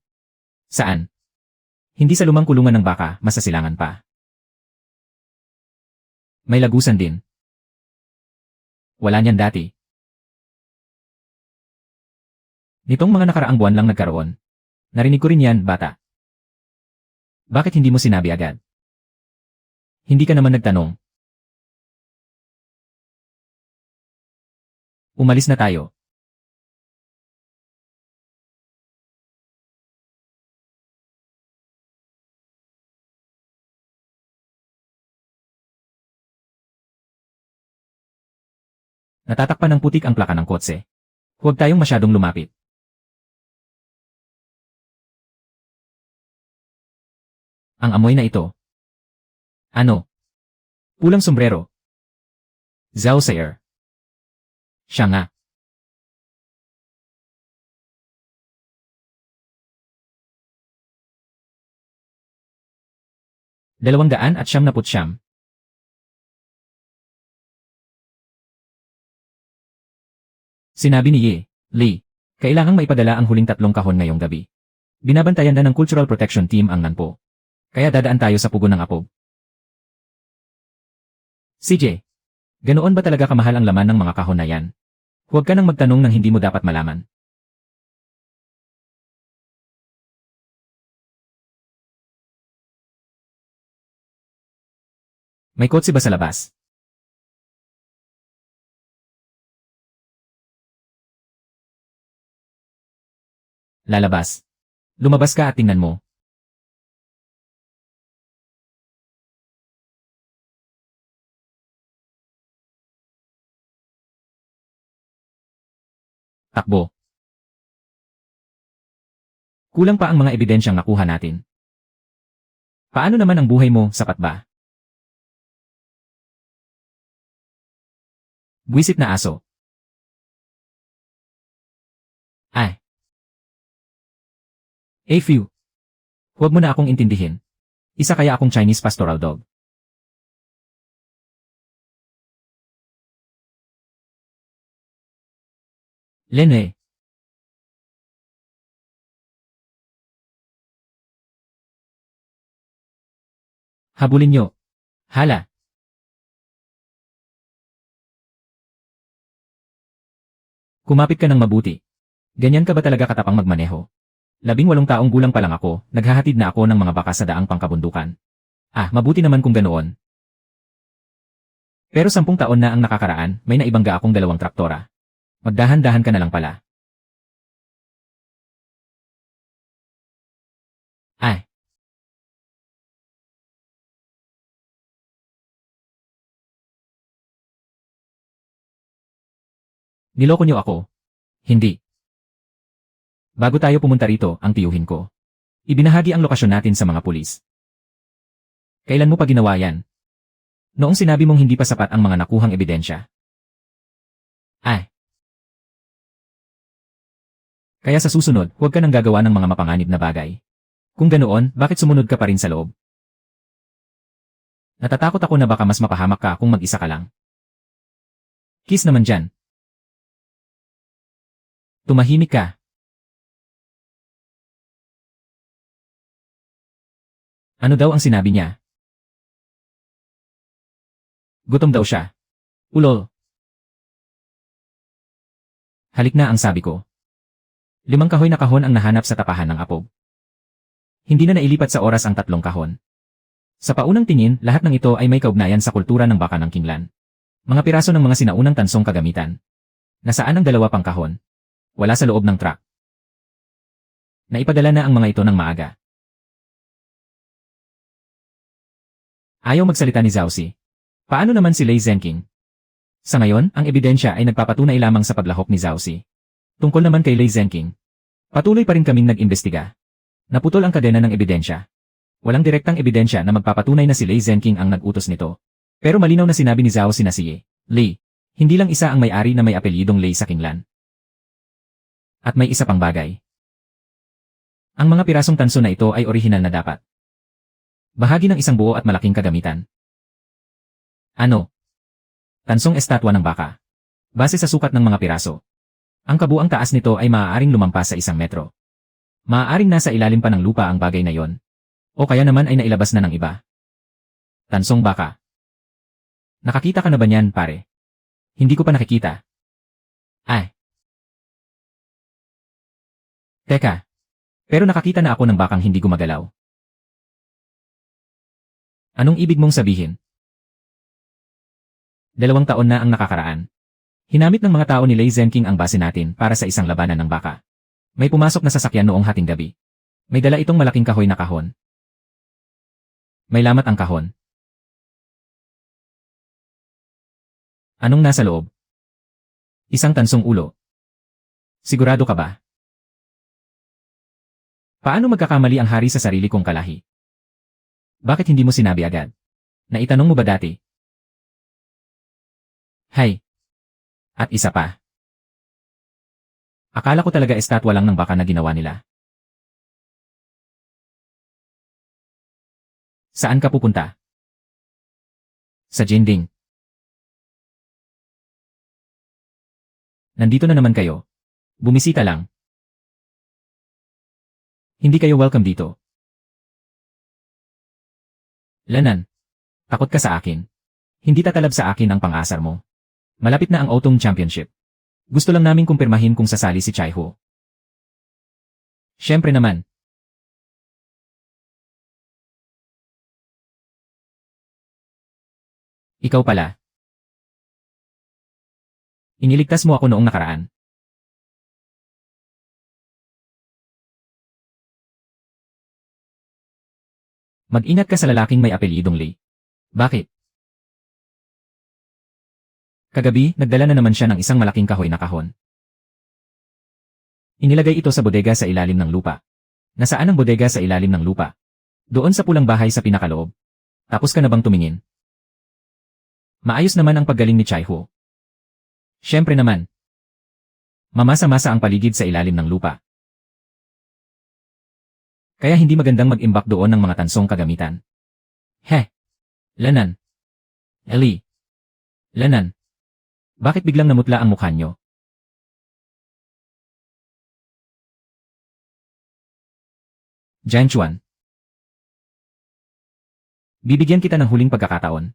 Saan? Hindi sa lumang kulungan ng baka, masasilangan pa. May lagusan din. Wala niyan dati. Nitong mga nakaraang buwan lang nagkaroon. Narinig ko rin yan, bata. Bakit hindi mo sinabi agad? Hindi ka naman nagtanong. Umalis na tayo. Natatakpan ng putik ang plaka ng kotse. Huwag tayong masyadong lumapit. Ang amoy na ito. Ano? Pulang sombrero. Zhao Sayer. Siya nga. $200. Sinabi ni Ye, Lee, kailangang maipadala ang huling 3 kahon ngayong gabi. Binabantayan na ng Cultural Protection Team ang Nanpo. Kaya dadaan tayo sa pugo ng apog. CJ, ganoon ba talaga kamahal ang laman ng mga kahon na yan? Huwag ka nang magtanong ng hindi mo dapat malaman. May kotse ba sa labas? Lalabas. Lumabas ka at tingnan mo. Takbo. Kulang pa ang mga ebidensyang nakuha natin. Paano naman ang buhay mo, sapat ba? Buwisit na aso. Ay. Afu. Huwag mo na akong intindihin. Isa kaya akong Chinese pastoral dog. Lene. Habulin nyo. Hala. Kumapit ka ng mabuti. Ganyan ka ba talaga katapang magmaneho? 18 taong gulang pa lang ako, naghahatid na ako ng mga baka sa daang pangkabundukan. Ah, mabuti naman kung ganoon. Pero 10 taon na ang nakakaraan, may naibangga akong 2 traktora. Magdahan-dahan ka na lang pala. Ay. Niloko niyo ako. Hindi. Bago tayo pumunta rito, ang tiyuhin ko. Ibinahagi ang lokasyon natin sa mga pulis. Kailan mo pa ginawa yan? Noong sinabi mong hindi pa sapat ang mga nakuhang ebidensya. Ay. Kaya sa susunod, huwag ka nang gagawa ng mga mapanganib na bagay. Kung ganoon, bakit sumunod ka pa rin sa loob? Natatakot ako na baka mas mapahamak ka kung mag-isa ka lang. Kiss naman dyan. Tumahimik ka. Ano daw ang sinabi niya? Gutom daw siya. Ulol. Halik na ang sabi ko. 5 kahoy na kahon ang nahanap sa tapahan ng apog. Hindi na nailipat sa oras ang 3 kahon. Sa paunang tingin, lahat ng ito ay may kaugnayan sa kultura ng baka ng Kinglan. Mga piraso ng mga sinaunang tansong kagamitan. Nasaan ang 2 pang kahon? Wala sa loob ng truck. Naipadala na ang mga ito ng maaga. Ayaw magsalita ni Zhaoxi. Paano naman si Lei Zhenqing? Sa ngayon, ang ebidensya ay nagpapatunay lamang sa paglahok ni Zhaoxi. Tungkol naman kay Lei Zhenqing, patuloy pa rin kaming nag-imbestiga. Naputol ang kadena ng ebidensya. Walang direktang ebidensya na magpapatunay na si Lei Zhenqing ang nag-utos nito. Pero malinaw na sinabi ni Zhao Sinasiye, Lei, hindi lang isa ang may-ari na may apelyidong Lei sa Kinglan. At may isa pang bagay. Ang mga pirasong tanso na ito ay orihinal na dapat. Bahagi ng isang buo at malaking kagamitan. Ano? Tansong estatwa ng baka. Base sa sukat ng mga piraso. Ang kabuang taas nito ay maaaring lumampas sa 1 metro. Maaaring nasa ilalim pa ng lupa ang bagay na yon. O kaya naman ay nailabas na ng iba. Tansong baka. Nakakita ka na ba niyan, pare? Hindi ko pa nakikita. Ay. Teka. Pero nakakita na ako ng bakang hindi gumagalaw. Anong ibig mong sabihin? 2 taon na ang nakakaraan. Hinamit ng mga tao ni Lei Zhenqing ang base natin para sa isang labanan ng baka. May pumasok na sasakyan noong hating gabi. May dala itong malaking kahoy na kahon. May lamat ang kahon. Anong nasa loob? Isang tansong ulo. Sigurado ka ba? Paano magkakamali ang hari sa sarili kong kalahi? Bakit hindi mo sinabi agad? Naitanong mo ba dati? Hay. At isa pa. Akala ko talaga estatwa lang ng baka na ginawa nila. Saan ka pupunta? Sa Jinding. Nandito na naman kayo. Bumisita lang. Hindi kayo welcome dito. Lanan. Takot ka sa akin. Hindi tatalab sa akin ang pang-asar mo. Malapit na ang Autumn Championship. Gusto lang naming kumpirmahin kung sasali si Chaiho. Siyempre naman. Ikaw pala. Iniligtas mo ako noong nakaraan. Mag-ingat ka sa lalaking may apelyidong Lei. Bakit? Kagabi, nagdala na naman siya ng isang malaking kahoy na kahon. Inilagay ito sa bodega sa ilalim ng lupa. Nasaan ang bodega sa ilalim ng lupa? Doon sa pulang bahay sa pinakaloob. Tapos ka na bang tumingin? Maayos naman ang paggaling ni Chaiho. Siyempre naman. Mamasa-masa ang paligid sa ilalim ng lupa. Kaya hindi magandang mag-imbak doon ng mga tansong kagamitan. Heh. Lanan. Eli. Lanan. Bakit biglang namutla ang mukha nyo? Jianchuan. Bibigyan kita ng huling pagkakataon.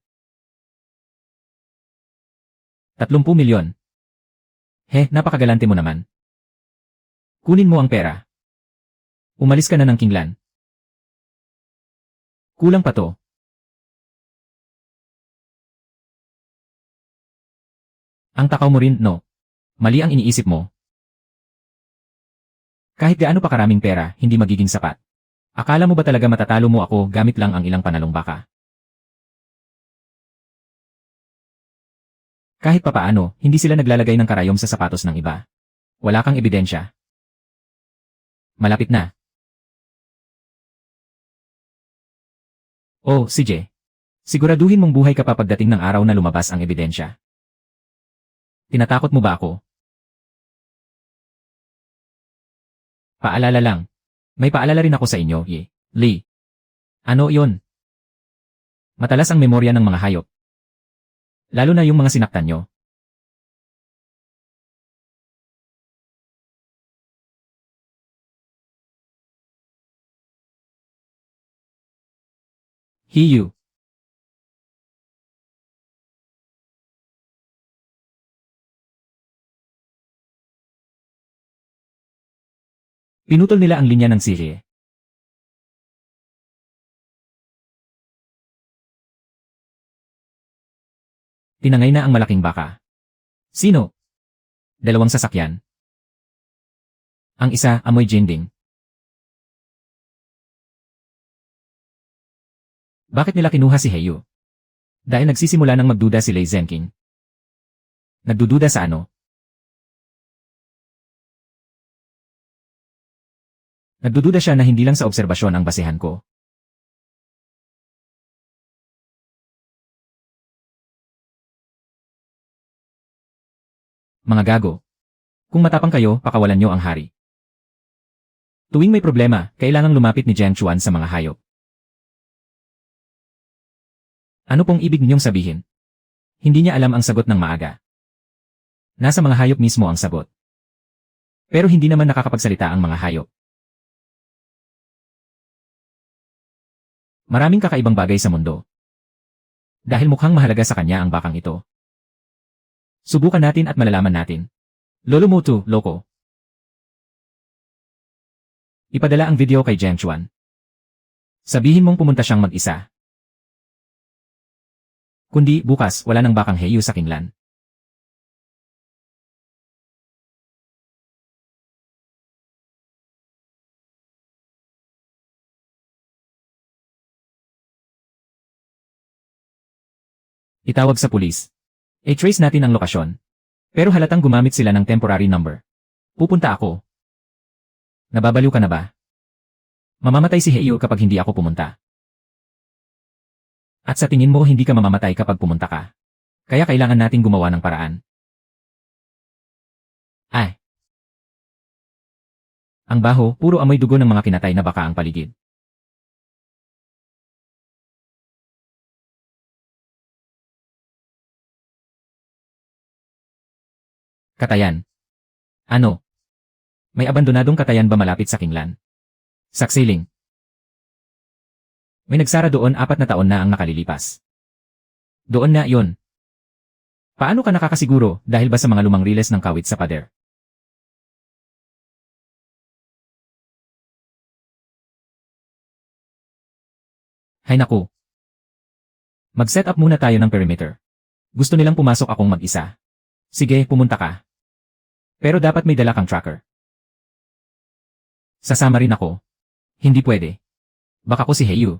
30 milyon. Napakagalante mo naman. Kunin mo ang pera. Umalis ka na ng Kinglan. Kulang pa to. Ang takaw mo rin, no? Mali ang iniisip mo. Kahit gaano pa karaming pera, hindi magiging sapat. Akala mo ba talaga matatalo mo ako gamit lang ang ilang panalong baka? Kahit papaano, hindi sila naglalagay ng karayom sa sapatos ng iba. Wala kang ebidensya. Malapit na. Oh, CJ. Siguraduhin mong buhay ka pa pagdating ng araw na lumabas ang ebidensya. Tinatakot mo ba ako? Paalala lang. May paalala rin ako sa inyo, Lee. Ano yon? Matalas ang memorya ng mga hayop. Lalo na yung mga sinaktan nyo. Hiyu. Pinutol nila ang linya ng sirye. Tinangay na ang malaking baka. Sino? 2 sasakyan. Ang isa, amoy jinding. Bakit nila kinuha si Heyu? Dahil nagsisimula ng magduda si Lei Zhenqing. Nagdududa sa ano? Nagdududa siya na hindi lang sa obserbasyon ang basehan ko. Mga gago. Kung matapang kayo, pakawalan nyo ang hari. Tuwing may problema, kailangang lumapit ni Jiang Chuan sa mga hayop. Ano pong ibig ninyong sabihin? Hindi niya alam ang sagot ng maaga. Nasa mga hayop mismo ang sagot. Pero hindi naman nakakapagsalita ang mga hayop. Maraming kakaibang bagay sa mundo. Dahil mukhang mahalaga sa kanya ang bakang ito. Subukan natin at malalaman natin. Lolo Mutu, loko. Ipadala ang video kay Jiang Chuan. Sabihin mong pumunta siyang mag-isa. Kundi bukas wala nang bakang heyu sa Kinglan. Itawag sa pulis. I-trace natin ang lokasyon. Pero halatang gumamit sila ng temporary number. Pupunta ako. Nababaliw ka na ba? Mamamatay si Heyu kapag hindi ako pumunta. At sa tingin mo hindi ka mamamatay kapag pumunta ka. Kaya kailangan nating gumawa ng paraan. Ay. Ang baho, puro amoy dugo ng mga kinatay na baka ang paligid. Katayan. Ano? May abandonadong katayan ba malapit sa Kinglan? Saksiling. May nagsara doon 4 na taon na ang nakalilipas. Doon na yon. Paano ka nakakasiguro dahil ba sa mga lumang riles ng kawit sa pader? Hay naku. Mag-set up muna tayo ng perimeter. Gusto nilang pumasok akong mag-isa. Sige, pumunta ka. Pero dapat may dala kang tracker. Sasama rin ako. Hindi pwede. Baka ko si Heyu.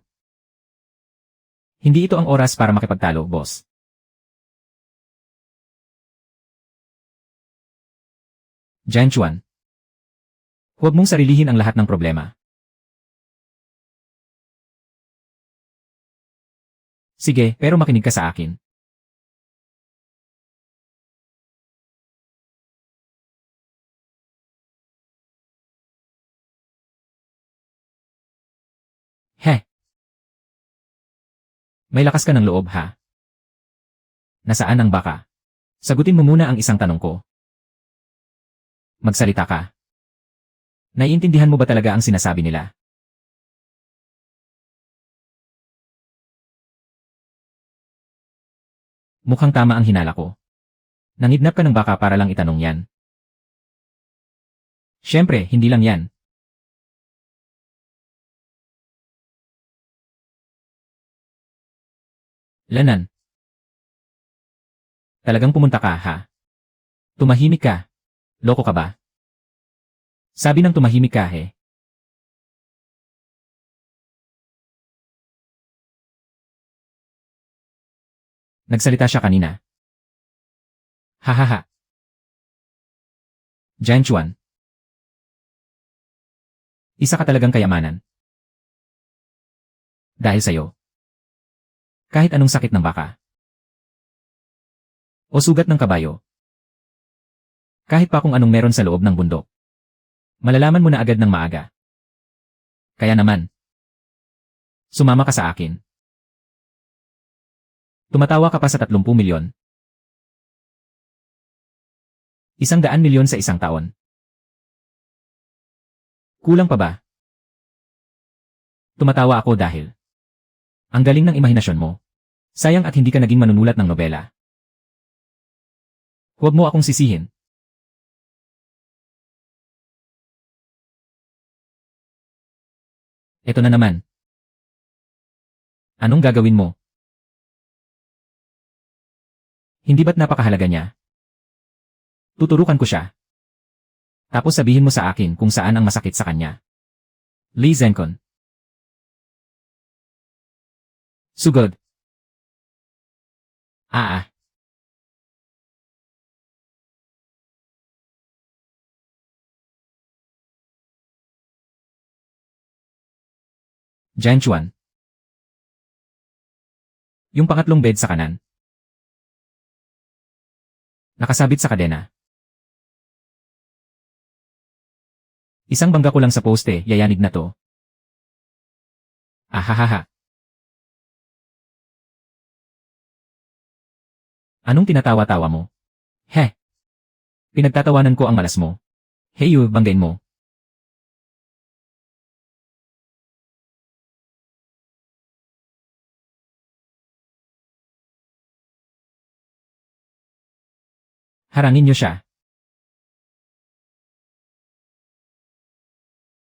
Hindi ito ang oras para makipagtalo, boss. Jiang Chuan. Huwag mong sarilihin ang lahat ng problema. Sige, pero makinig ka sa akin. Heh. May lakas ka ng loob, ha? Nasaan ang baka? Sagutin mo muna ang isang tanong ko. Magsalita ka. Naiintindihan mo ba talaga ang sinasabi nila? Mukhang tama ang hinala ko. Nangidnap ka ng baka para lang itanong yan. Siyempre, hindi lang yan. Lanan. Talagang pumunta ka, ha? Tumahimik ka. Loko ka ba? Sabi ng tumahimik ka, he. Nagsalita siya kanina. Hahaha. Jiang Chuan. Isa ka talagang kayamanan. Dahil sa'yo. Kahit anong sakit ng baka. O sugat ng kabayo. Kahit pa kung anong meron sa loob ng bundok. Malalaman mo na agad ng maaga. Kaya naman. Sumama ka sa akin. Tumatawa ka pa sa 30 milyon. 100 milyon sa isang taon. Kulang pa ba? Tumatawa ako dahil ang galing ng imahinasyon mo. Sayang at hindi ka naging manunulat ng nobela. Huwag mo akong sisihin. Ito na naman. Anong gagawin mo? Hindi ba't napakahalaga niya? Tuturukan ko siya. Tapos sabihin mo sa akin kung saan ang masakit sa kanya. Li Zenkon. Sugod. Jiang Chuan. Yung pangatlong bed sa kanan. Nakasabit sa kadena. Isang bangga ko lang sa poste, yayanig na to. Ahahaha. Anong tinatawa-tawa mo? Heh. Pinagtatawanan ko ang malas mo. Hey you, banggain mo. Harangin niyo siya.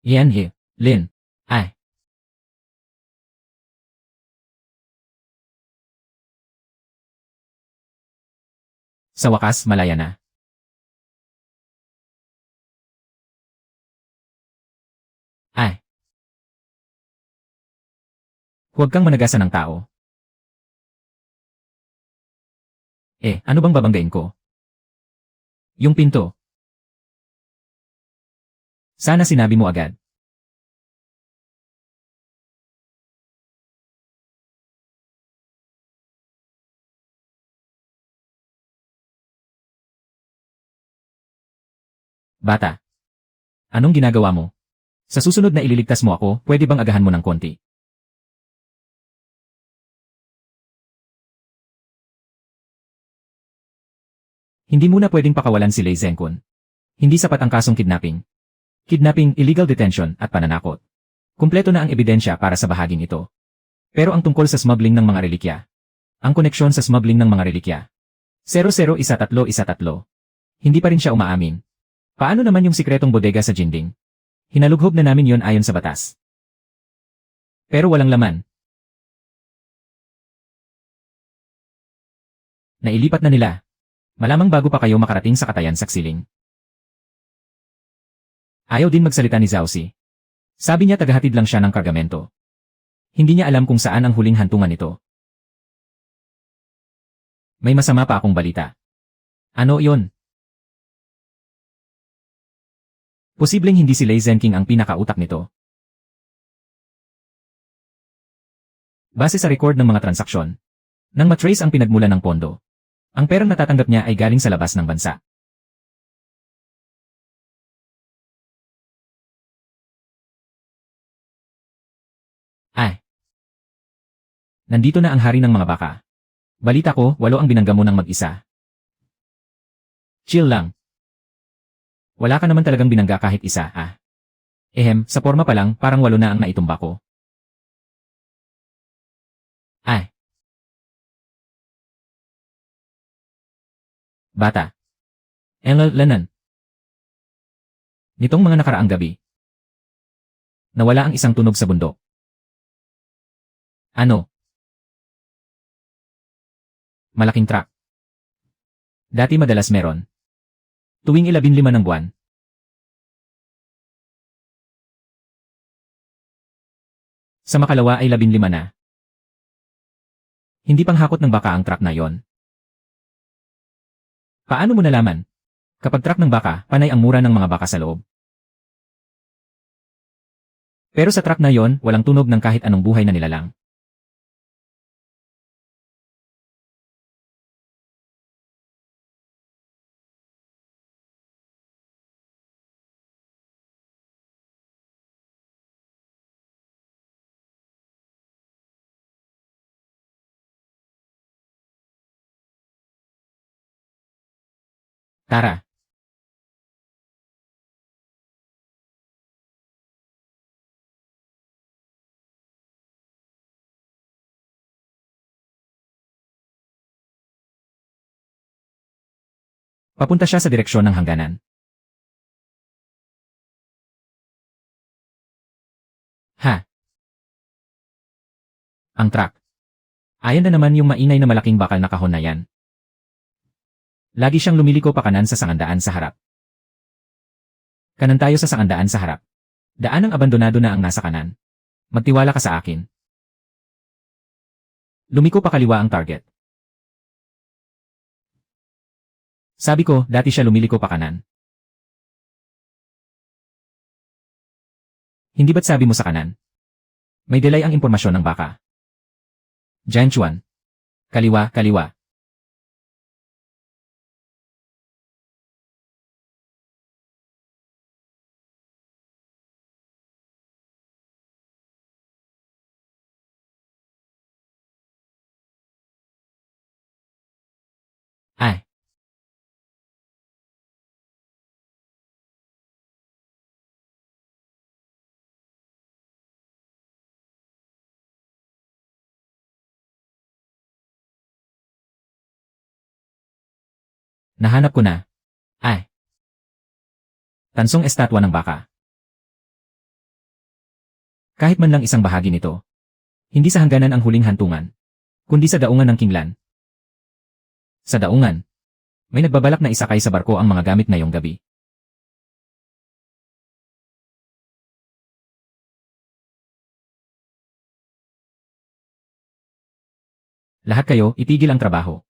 Yan he. Lin. Ay. Sa wakas, malaya na. Ay. Huwag kang managasan ng tao. Ano bang babanggain ko? Yung pinto. Sana sinabi mo agad. Bata. Anong ginagawa mo? Sa susunod na ililigtas mo ako, pwede bang agahan mo ng konti? Hindi muna pwedeng pakawalan si Lei Zengkun. Hindi sapat ang kasong kidnapping. Kidnapping, illegal detention, at pananakot. Kumpleto na ang ebidensya para sa bahaging ito. Pero ang tungkol sa smuggling ng mga relikya. Ang koneksyon sa smuggling ng mga relikya. 001313. Hindi pa rin siya umaamin. Paano naman yung sikretong bodega sa Jinding? Hinalughob na namin yon ayon sa batas. Pero walang laman. Nailipat na nila. Malamang bago pa kayo makarating sa Katayan Saksiling. Ayaw din magsalita ni Zausi. Sabi niya tagahatid lang siya ng kargamento. Hindi niya alam kung saan ang huling hantungan nito. May masama pa akong balita. Ano yon? Posibleng hindi si Lei Zhenking ang pinakautak nito. Base sa record ng mga transaksyon, nang matrace ang pinagmulan ng pondo, ang perang natatanggap niya ay galing sa labas ng bansa. Ay! Nandito na ang hari ng mga baka. Balita ko, 8 ang binangga mo ng mag-isa. Chill lang. Wala ka naman talagang binangga kahit isa, ah. Sa forma pa lang, parang 8 na ang naitumba ko. Ay! Bata. Lanan. Nitong mga nakaraang gabi. Nawala ang isang tunog sa bundok. Ano? Malaking truck. Dati madalas meron. Tuwing 15 ng buwan. Sa makalawa ay 15 na. Hindi panghakot ng baka ang truck na yon. Paano mo nalaman? Kapag truck ng baka, panay ang mura ng mga baka sa loob. Pero sa truck na yon, walang tunog ng kahit anong buhay na nilalang. Tara. Papunta siya sa direksyon ng hangganan. Ha? Ang truck. Ayan na naman yung maingay na malaking bakal na kahon na yan. Lagi siyang lumiliko pa kanan sa sangandaan sa harap. Kanan tayo sa sangandaan sa harap. Daanang abandonado na ang nasa kanan. Magtiwala ka sa akin. Lumiko pa kaliwa ang target. Sabi ko, dati siya lumiliko pa kanan. Hindi ba't sabi mo sa kanan? May delay ang impormasyon ng baka. Jianchuan. Kaliwa, kaliwa. Nahanap ko na. Ay! Tansong estatwa ng baka. Kahit man lang isang bahagi nito. Hindi sa hangganan ang huling hantungan, kundi sa daungan ng kinglan. Sa daungan, may nagbabalak na isakay sa barko ang mga gamit ngayong gabi. Lahat kayo, itigil ang trabaho.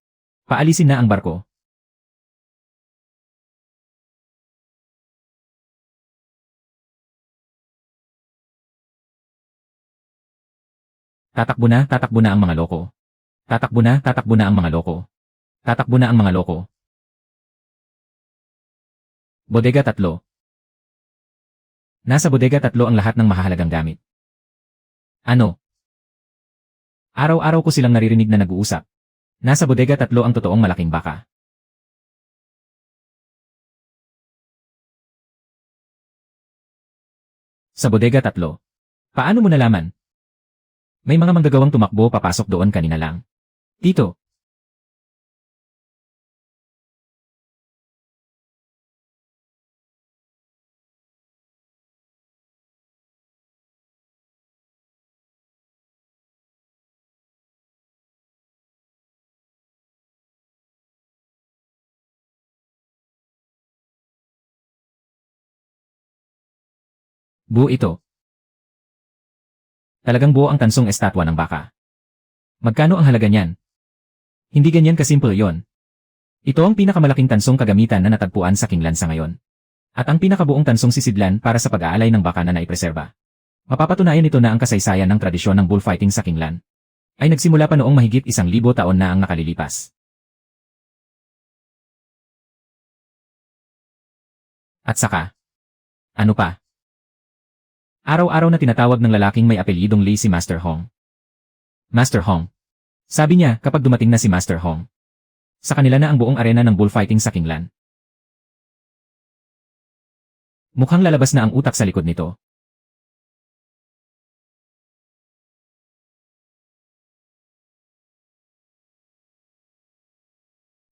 Paalisin na ang barko. Tatakbo na ang mga loko. Tatakbo na ang mga loko. Tatakbo na ang mga loko. Bodega 3. Nasa Bodega 3 ang lahat ng mahahalagang gamit. Ano? Araw-araw ko silang naririnig na nag-uusap. Nasa Bodega 3 ang totoong malaking baka. Sa Bodega 3. Paano mo nalaman? May mga manggagawang tumakbo papasok doon kanina lang. Tito. Buo ito. Talagang buo ang tansong estatwa ng baka. Magkano ang halaga niyan? Hindi ganyan kasimple yon. Ito ang pinakamalaking tansong kagamitan na natagpuan sa kinglan sa ngayon. At ang pinakabuong tansong sisidlan para sa pag-aalay ng baka na naipreserba. Mapapatunayan ito na ang kasaysayan ng tradisyon ng bullfighting sa kinglan ay nagsimula pa noong mahigit 1,000 taon na ang nakalilipas. At saka, ano pa? Araw-araw na tinatawag ng lalaking may apelyidong Lee si Master Hong. Master Hong. Sabi niya kapag dumating na si Master Hong. Sa kanila na ang buong arena ng bullfighting sa kinglan. Mukhang lalabas na ang utak sa likod nito.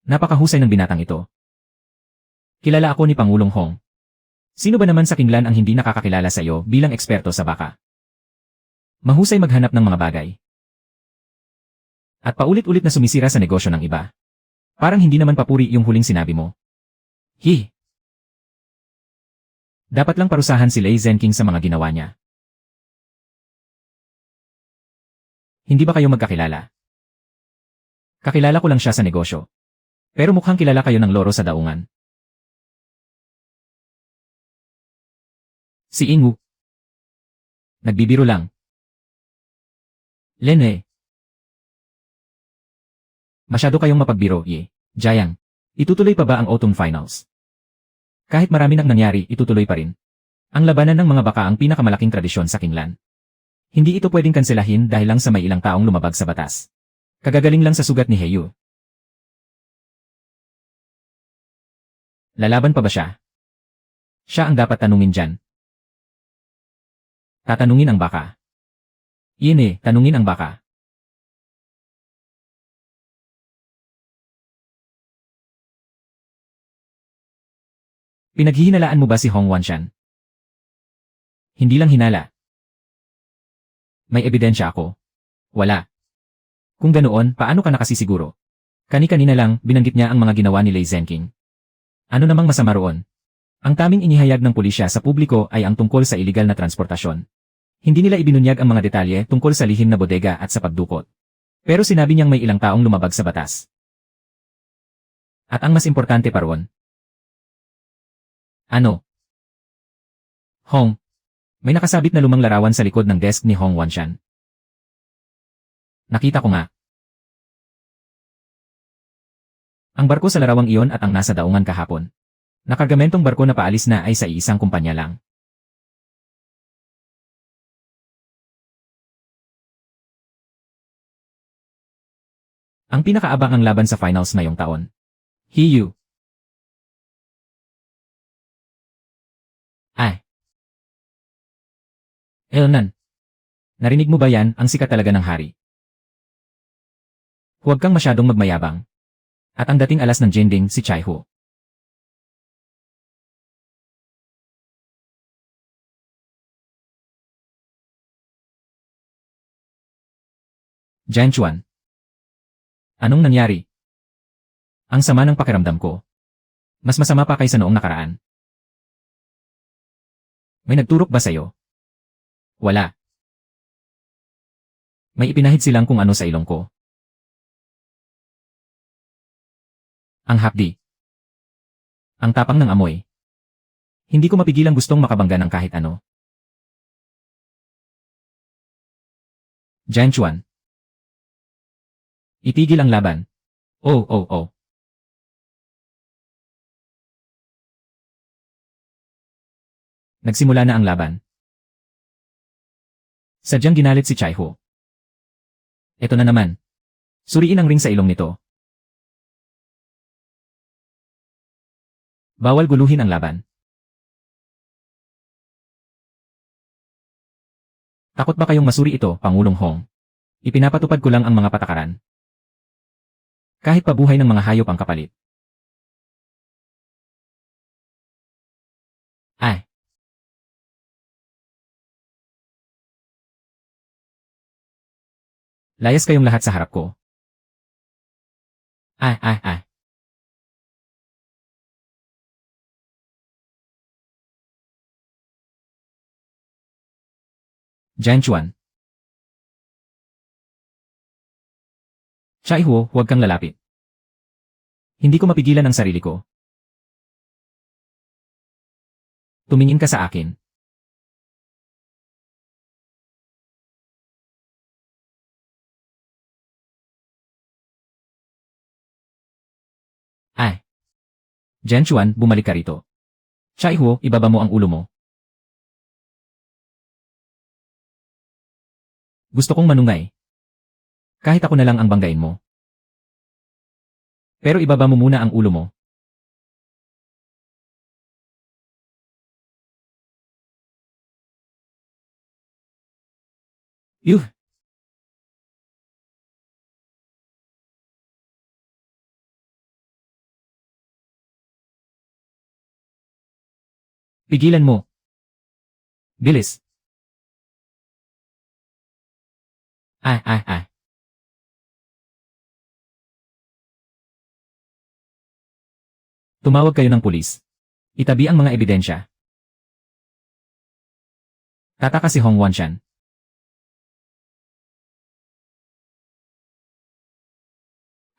Napakahusay ng binatang ito. Kilala ako ni Pangulong Hong. Sino ba naman sa kinglan ang hindi nakakakilala sa iyo bilang eksperto sa baka? Mahusay maghanap ng mga bagay. At paulit-ulit na sumisira sa negosyo ng iba. Parang hindi naman papuri yung huling sinabi mo. Dapat lang parusahan si Lei Zhenking sa mga ginawa niya. Hindi ba kayo magkakilala? Kakilala ko lang siya sa negosyo. Pero mukhang kilala kayo ng loro sa daungan. Si Ingu. Nagbibiro lang. Lene. Masyado kayong mapagbiro, Jiang. Itutuloy pa ba ang autumn finals? Kahit marami nang nangyari, itutuloy pa rin. Ang labanan ng mga baka ang pinakamalaking tradisyon sa kinglan. Hindi ito pwedeng kanselahin dahil lang sa may ilang taong lumabag sa batas. Kagagaling lang sa sugat ni Heyu. Lalaban pa ba siya? Siya ang dapat tanungin dyan. Tatanungin ang baka. Tanungin ang baka. Pinaghihinalaan mo ba si Hong Wanshan? Hindi lang hinala. May ebidensya ako. Wala. Kung ganoon, paano ka nakasisiguro? Kani-kanina lang, binanggit niya ang mga ginawa ni Lei Zhenking. Ano namang masama roon? Ang taming inihayag ng pulisya sa publiko ay ang tungkol sa iligal na transportasyon. Hindi nila ibinunyag ang mga detalye tungkol sa lihim na bodega at sa pagdukot. Pero sinabi niyang may ilang taong lumabag sa batas. At ang mas importante pa roon. Ano? Hong. May nakasabit na lumang larawan sa likod ng desk ni Hong Wanshan. Nakita ko nga. Ang barko sa larawang iyon at ang nasa daungan kahapon. Nakargamentong barko na paalis na ay sa iisang kumpanya lang. Ang pinakaabangang laban sa finals ngayong taon. Heyu. Elnan. Narinig mo ba yan, ang sikat talaga ng hari? Huwag kang masyadong magmayabang. At ang dating alas ng Jinding si Chaihu. Jianchuan. Anong nangyari? Ang sama ng pakiramdam ko. Mas masama pa kaysa noong nakaraan. May nagturok ba sa'yo? Wala. May ipinahid silang kung ano sa ilong ko. Ang hapdi. Ang tapang ng amoy. Hindi ko mapigilang gustong makabangga ng kahit ano. Jianchuan. Itigil ang laban. Oh, oh, oh. Nagsimula na ang laban. Sadyang ginalit si Chaihu. Ito na naman. Suriin ang ring sa ilong nito. Bawal guluhin ang laban. Takot ba kayong masuri ito, Pangulong Hong? Ipinapatupad ko lang ang mga patakaran. Kahit pabuhay ng mga hayop ang kapalit. Ay. Layas kayong lahat sa harap ko. Ay, ay, ay. Jianchuan. Chaihu, huwag kang lalapit. Hindi ko mapigilan ang sarili ko. Tumingin ka sa akin. Ay. Jianchuan, bumalik ka rito. Chaihu, ibaba mo ang ulo mo. Gusto kong manungay. Kahit ako na lang ang banggain mo. Pero ibaba mo muna ang ulo mo. Yuh! Pigilan mo. Bilis. Ay, ay, ay. Tumawag kayo ng pulis. Itabi ang mga ebidensya. Tataka si Hong Wanshan.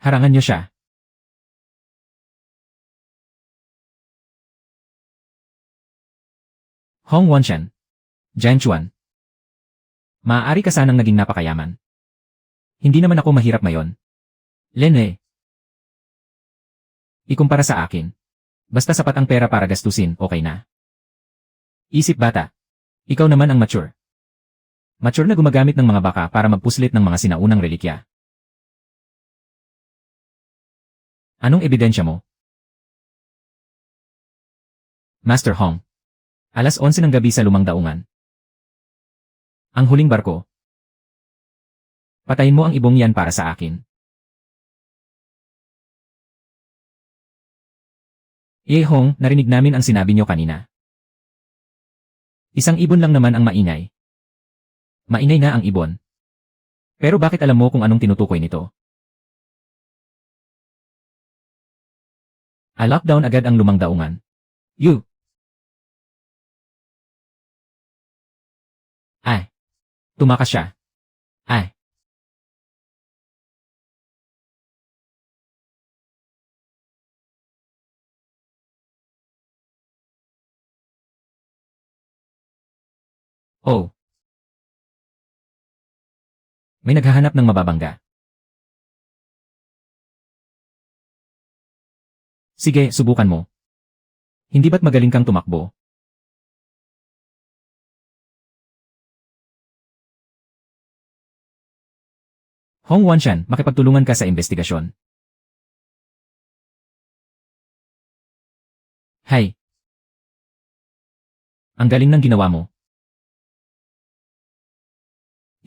Harangan niyo siya. Hong Wanshan. Jianchuan. Maaari ka sanang naging napakayaman. Hindi naman ako mahirap ngayon. Lene. Ikumpara sa akin. Basta sapat ang pera para gastusin, okay na. Isip bata. Ikaw naman ang mature. Mature na gumagamit ng mga baka para magpuslit ng mga sinaunang relikya. Anong ebidensya mo? Master Hong. Alas 11 ng gabi sa lumang daungan. Ang huling barko. Patayin mo ang ibong yan para sa akin. Hong, narinig namin ang sinabi niyo kanina. Isang ibon lang naman ang maingay. Maingay na ang ibon. Pero bakit alam mo kung anong tinutukoy nito? I-lockdown agad ang lumang daungan. You! Ay! Tumakas siya. Ay! Oh! May naghahanap ng mababangga. Sige, subukan mo. Hindi ba't magaling kang tumakbo? Hong Wanshan, makipagtulungan ka sa investigasyon. Hay! Ang galing ng ginawa mo.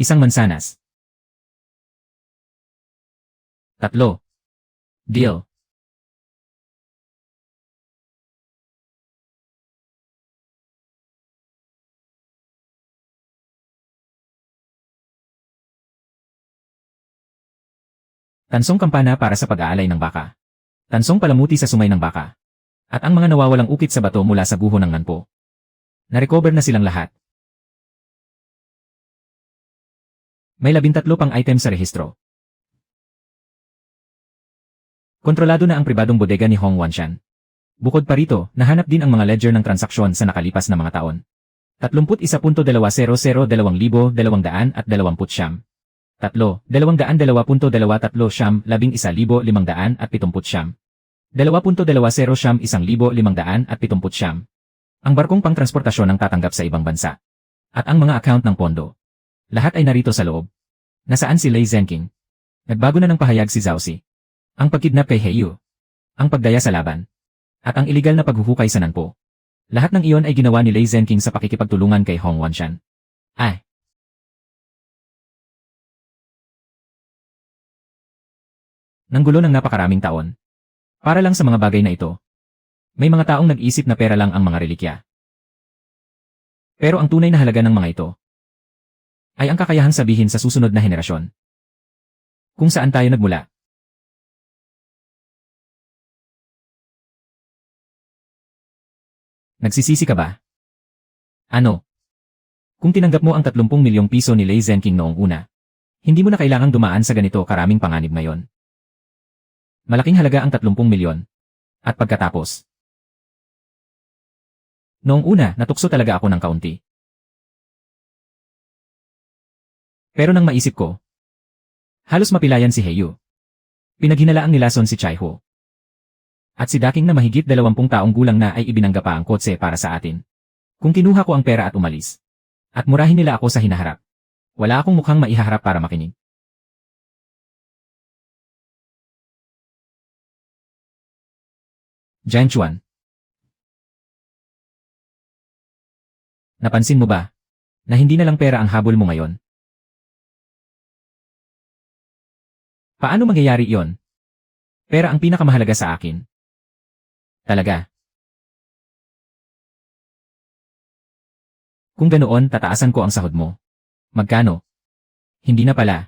Isang mansanas. 3. Deal. Tansong kampana para sa pag-aalay ng baka. Tansong palamuti sa sungay ng baka. At ang mga nawawalang ukit sa bato mula sa guho ng nanpo. Na-recover na silang lahat. May 13 pang item sa rehistro. Kontrolado na ang pribadong bodega ni Hong Wanshan. Bukod pa rito, nahanap din ang mga ledger ng transaksyon sa nakalipas na mga taon. 31.200,220 at 20 3, 220.23 11,570 at 70 2.20 1,570 at 70. Ang barkong pangtransportasyon ang tatanggap sa ibang bansa. At ang mga account ng pondo. Lahat ay narito sa loob. Nasaan si Lei Zhenqing? Nagbago na ng pahayag si Zhao Si. Ang pagkidnap kay Heiyu. Ang pagdaya sa laban. At ang iligal na paghuhukay sa nanpo. Lahat ng iyon ay ginawa ni Lei Zhenqing sa pakikipagtulungan kay Hong Wanshan. Nanggulo ng napakaraming taon. Para lang sa mga bagay na ito. May mga taong nag-isip na pera lang ang mga relikya. Pero ang tunay na halaga ng mga ito ay ang kakayahang sabihin sa susunod na henerasyon. Kung saan tayo nagmula. Nagsisisi ka ba? Ano? Kung tinanggap mo ang 30 milyong piso ni Lei Zhenqing noong una, hindi mo na kailangang dumaan sa ganito karaming panganib ngayon. Malaking halaga ang 30 milyon. At pagkatapos. Noong una, natukso talaga ako ng kaunti. Pero nang maisip ko, halos mapilayan si Heiyu. Pinaghinalaang nilason si Chai Ho. At si Daking na mahigit 20 taong gulang na ay ibinangga pa ang kotse para sa atin. Kung kinuha ko ang pera at umalis. At murahin nila ako sa hinaharap. Wala akong mukhang maihaharap para makinig. Jian Chuan. Napansin mo ba na hindi na lang pera ang habol mo ngayon? Paano mangyayari iyon? Pera ang pinakamahalaga sa akin. Talaga. Kung ganoon, tataasan ko ang sahod mo. Magkano? Hindi na pala.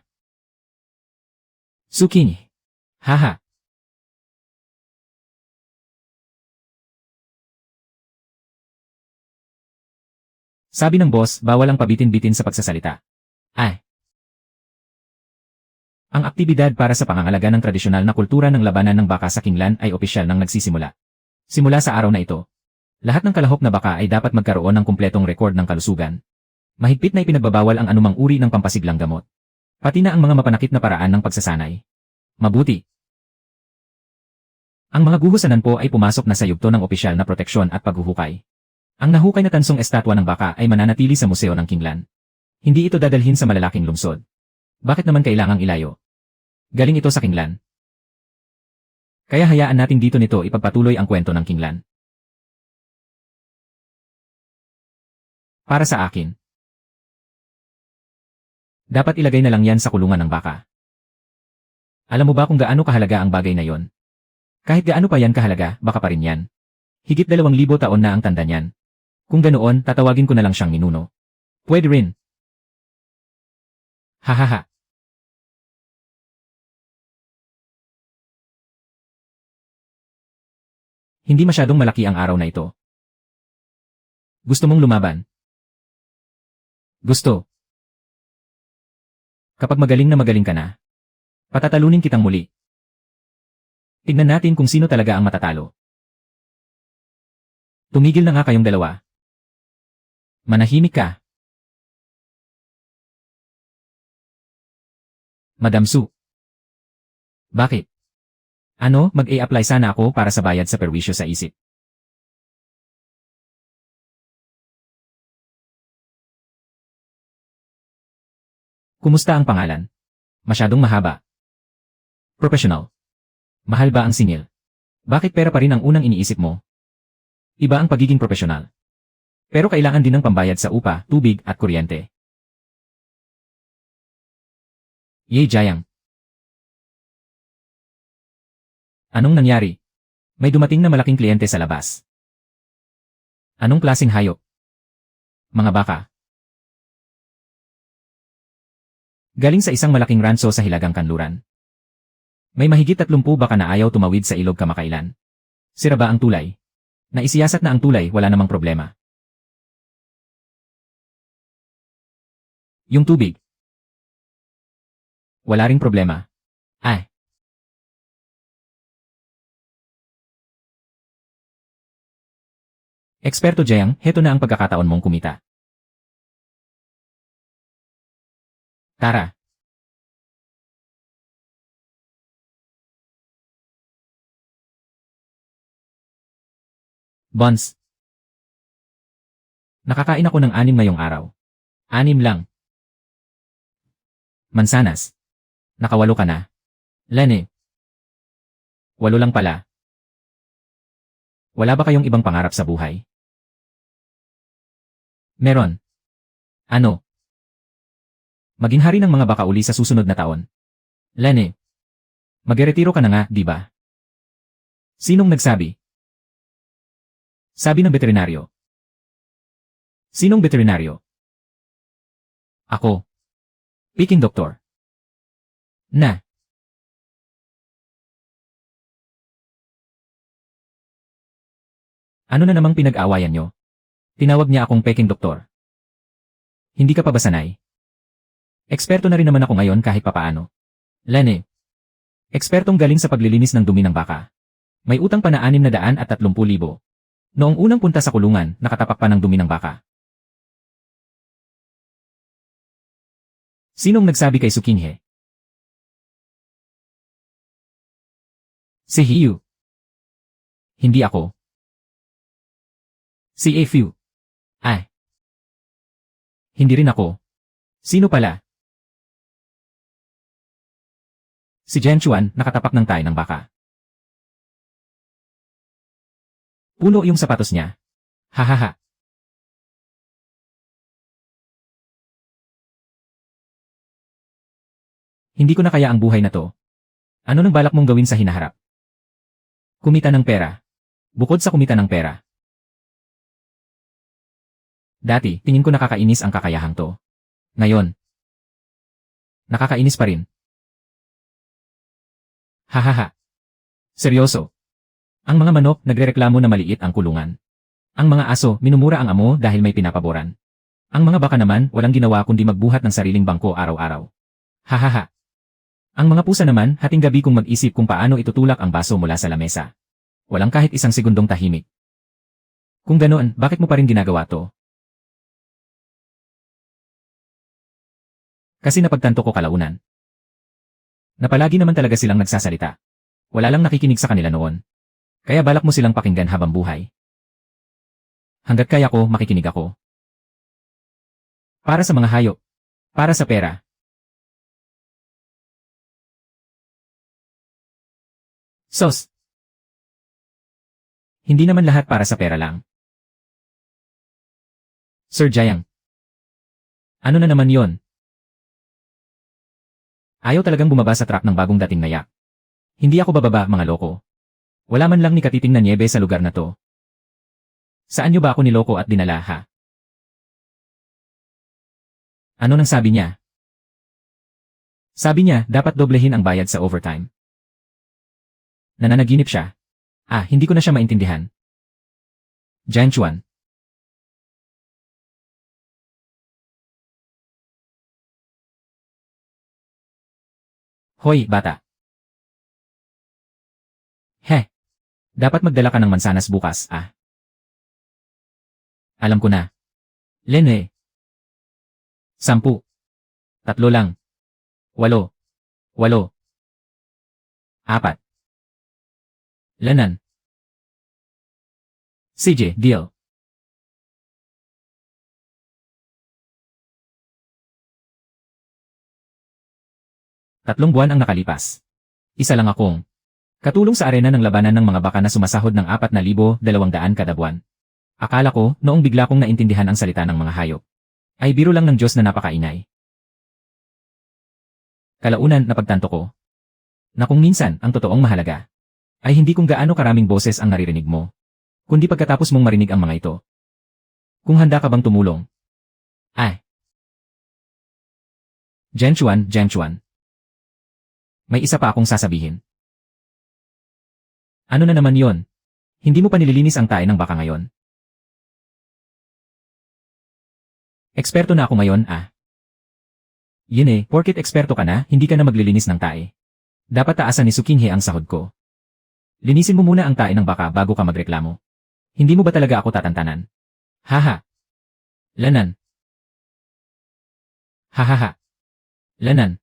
Suking. Haha. Sabi ng boss, bawal ang pabitin-bitin sa pagsasalita. Ang aktibidad para sa pangangalaga ng tradisyonal na kultura ng labanan ng baka sa Kinglan ay opisyal nang nagsisimula. Simula sa araw na ito, lahat ng kalahok na baka ay dapat magkaroon ng kumpletong rekord ng kalusugan. Mahigpit na ipinagbabawal ang anumang uri ng pampasiglang gamot. Pati na ang mga mapanakit na paraan ng pagsasanay. Mabuti. Ang mga guho sa nanpo ay pumasok na sa yugto ng opisyal na proteksyon at paghuhukay. Ang nahukay na tansong estatwa ng baka ay mananatili sa museo ng Kinglan. Hindi ito dadalhin sa malalaking lungsod. Bakit naman kailangang ilayo? Galing ito sa Kinglan. Kaya hayaan natin dito nito ipagpatuloy ang kwento ng Kinglan. Para sa akin. Dapat ilagay na lang yan sa kulungan ng baka. Alam mo ba kung gaano kahalaga ang bagay na yon? Kahit gaano pa yan kahalaga, baka pa rin yan. Higit 2,000 taon na ang tanda niyan. Kung ganoon, tatawagin ko na lang siyang ninuno. Pwede rin. Hahaha. Hindi masyadong malaki ang araw na ito. Gusto mong lumaban? Gusto. Kapag magaling na magaling ka na, patatalunin kitang muli. Tignan natin kung sino talaga ang matatalo. Tumigil na nga kayong dalawa. Manahimik ka. Madam Su. Bakit? Ano, mag-a-apply sana ako para sa bayad sa perwisyo sa isip. Kumusta ang pangalan? Masyadong mahaba. Professional. Mahal ba ang singil? Bakit pera pa rin ang unang iniisip mo? Iba ang pagiging profesional. Pero kailangan din ng pambayad sa upa, tubig at kuryente. Ye Jiang. Anong nangyari? May dumating na malaking kliyente sa labas. Anong klaseng hayop? Mga baka. Galing sa isang malaking ranso sa Hilagang Kanluran. May mahigit 30 baka na ayaw tumawid sa ilog kamakailan. Sira ba ang tulay? Naisiyasat na ang tulay, wala namang problema. Yung tubig. Wala ring problema. Ay. Eksperto Jiang, heto na ang pagkakataon mong kumita. Tara. Buns. Nakakain ako ng 6 ngayong araw. 6 lang. Mansanas. Nakawalo ka na. Lenny. 8 lang pala. Wala ba kayong ibang pangarap sa buhay? Meron. Ano? Maging hari ng mga baka uli sa susunod na taon. Lenny. Magretiro ka na nga, di ba? Sinong nagsabi? Sabi ng veterinaryo. Sinong veterinaryo? Ako. Peking doktor. Na. Ano na namang pinag-awayan nyo? Tinawag niya akong Peking doktor. Hindi ka pa ba sanay? Eksperto na rin naman ako ngayon kahit papaano. Lenny. Ekspertong galing sa paglilinis ng dumi ng baka. May utang pa na 630,000. Noong unang punta sa kulungan, nakatapak pa ng dumi ng baka. Sinong nagsabi kay Sukinghe? Si Hiyu. Hindi ako. Si Afu. Ay. Hindi rin ako. Sino pala? Si Jianchuan, nakatapak ng tayo ng baka. Puno yung sapatos niya. Hahaha. Hindi ko na kaya ang buhay na to. Ano nang balak mong gawin sa hinaharap? Kumita ng pera. Bukod sa kumita ng pera. Dati, tingin ko nakakainis ang kakayahang to. Ngayon, nakakainis pa rin. Hahaha. Seryoso. Ang mga manok nagrereklamo na maliit ang kulungan. Ang mga aso minumura ang amo dahil may pinapaboran. Ang mga baka naman walang ginawa kundi magbuhat ng sariling bangko araw-araw. Hahaha. Ang mga pusa naman hating gabi kung mag-isip kung paano itutulak ang baso mula sa lamesa. Walang kahit isang segundong tahimik. Kung ganoon, bakit mo pa rin ginagawa to? Kasi napagtanto ko kalaunan. Na palagi naman talaga silang nagsasalita. Wala lang nakikinig sa kanila noon. Kaya balak mo silang pakinggan habang buhay. Hanggat kaya ko, makikinig ako. Para sa mga hayop. Para sa pera. Sos. Hindi naman lahat para sa pera lang. Sir Jiang. Ano na naman yon? Ayaw talagang bumaba sa truck ng bagong dating na yak. Hindi ako bababa, mga loko. Wala man lang ni katiting na niebe sa lugar na to. Saan niyo ba ako niloko at dinala, ha? Ano nang sabi niya? Sabi niya, dapat doblehin ang bayad sa overtime. Nananaginip siya. Hindi ko na siya maintindihan. Jianchuan. Hoy, bata. Dapat magdala ka ng mansanas bukas, Alam ko na. Lenny. 10. 3 lang. 8. 8. 4. Lanan. CJ, deal. Tatlong buwan ang nakalipas. Isa lang akong katulong sa arena ng labanan ng mga baka na sumasahod ng 4,200 kada buwan. Akala ko, noong bigla kong naintindihan ang salita ng mga hayop, ay biro lang ng Diyos na napakainay. Kalaunan napagtanto ko, na kung minsan ang totoong mahalaga, ay hindi kung gaano karaming boses ang naririnig mo, kundi pagkatapos mong marinig ang mga ito. Kung handa ka bang tumulong? Jianchuan. May isa pa akong sasabihin. Ano na naman yon? Hindi mo pa nililinis ang tae ng baka ngayon. Eksperto na ako ngayon, ah. Yun eh, porkit eksperto ka na, hindi ka na maglilinis ng tae. Dapat taasan ni Sukinghe ang sahod ko. Linisin mo muna ang tae ng baka bago ka magreklamo. Hindi mo ba talaga ako tatantanan? Haha. Lanan. Hahaha. Lanan.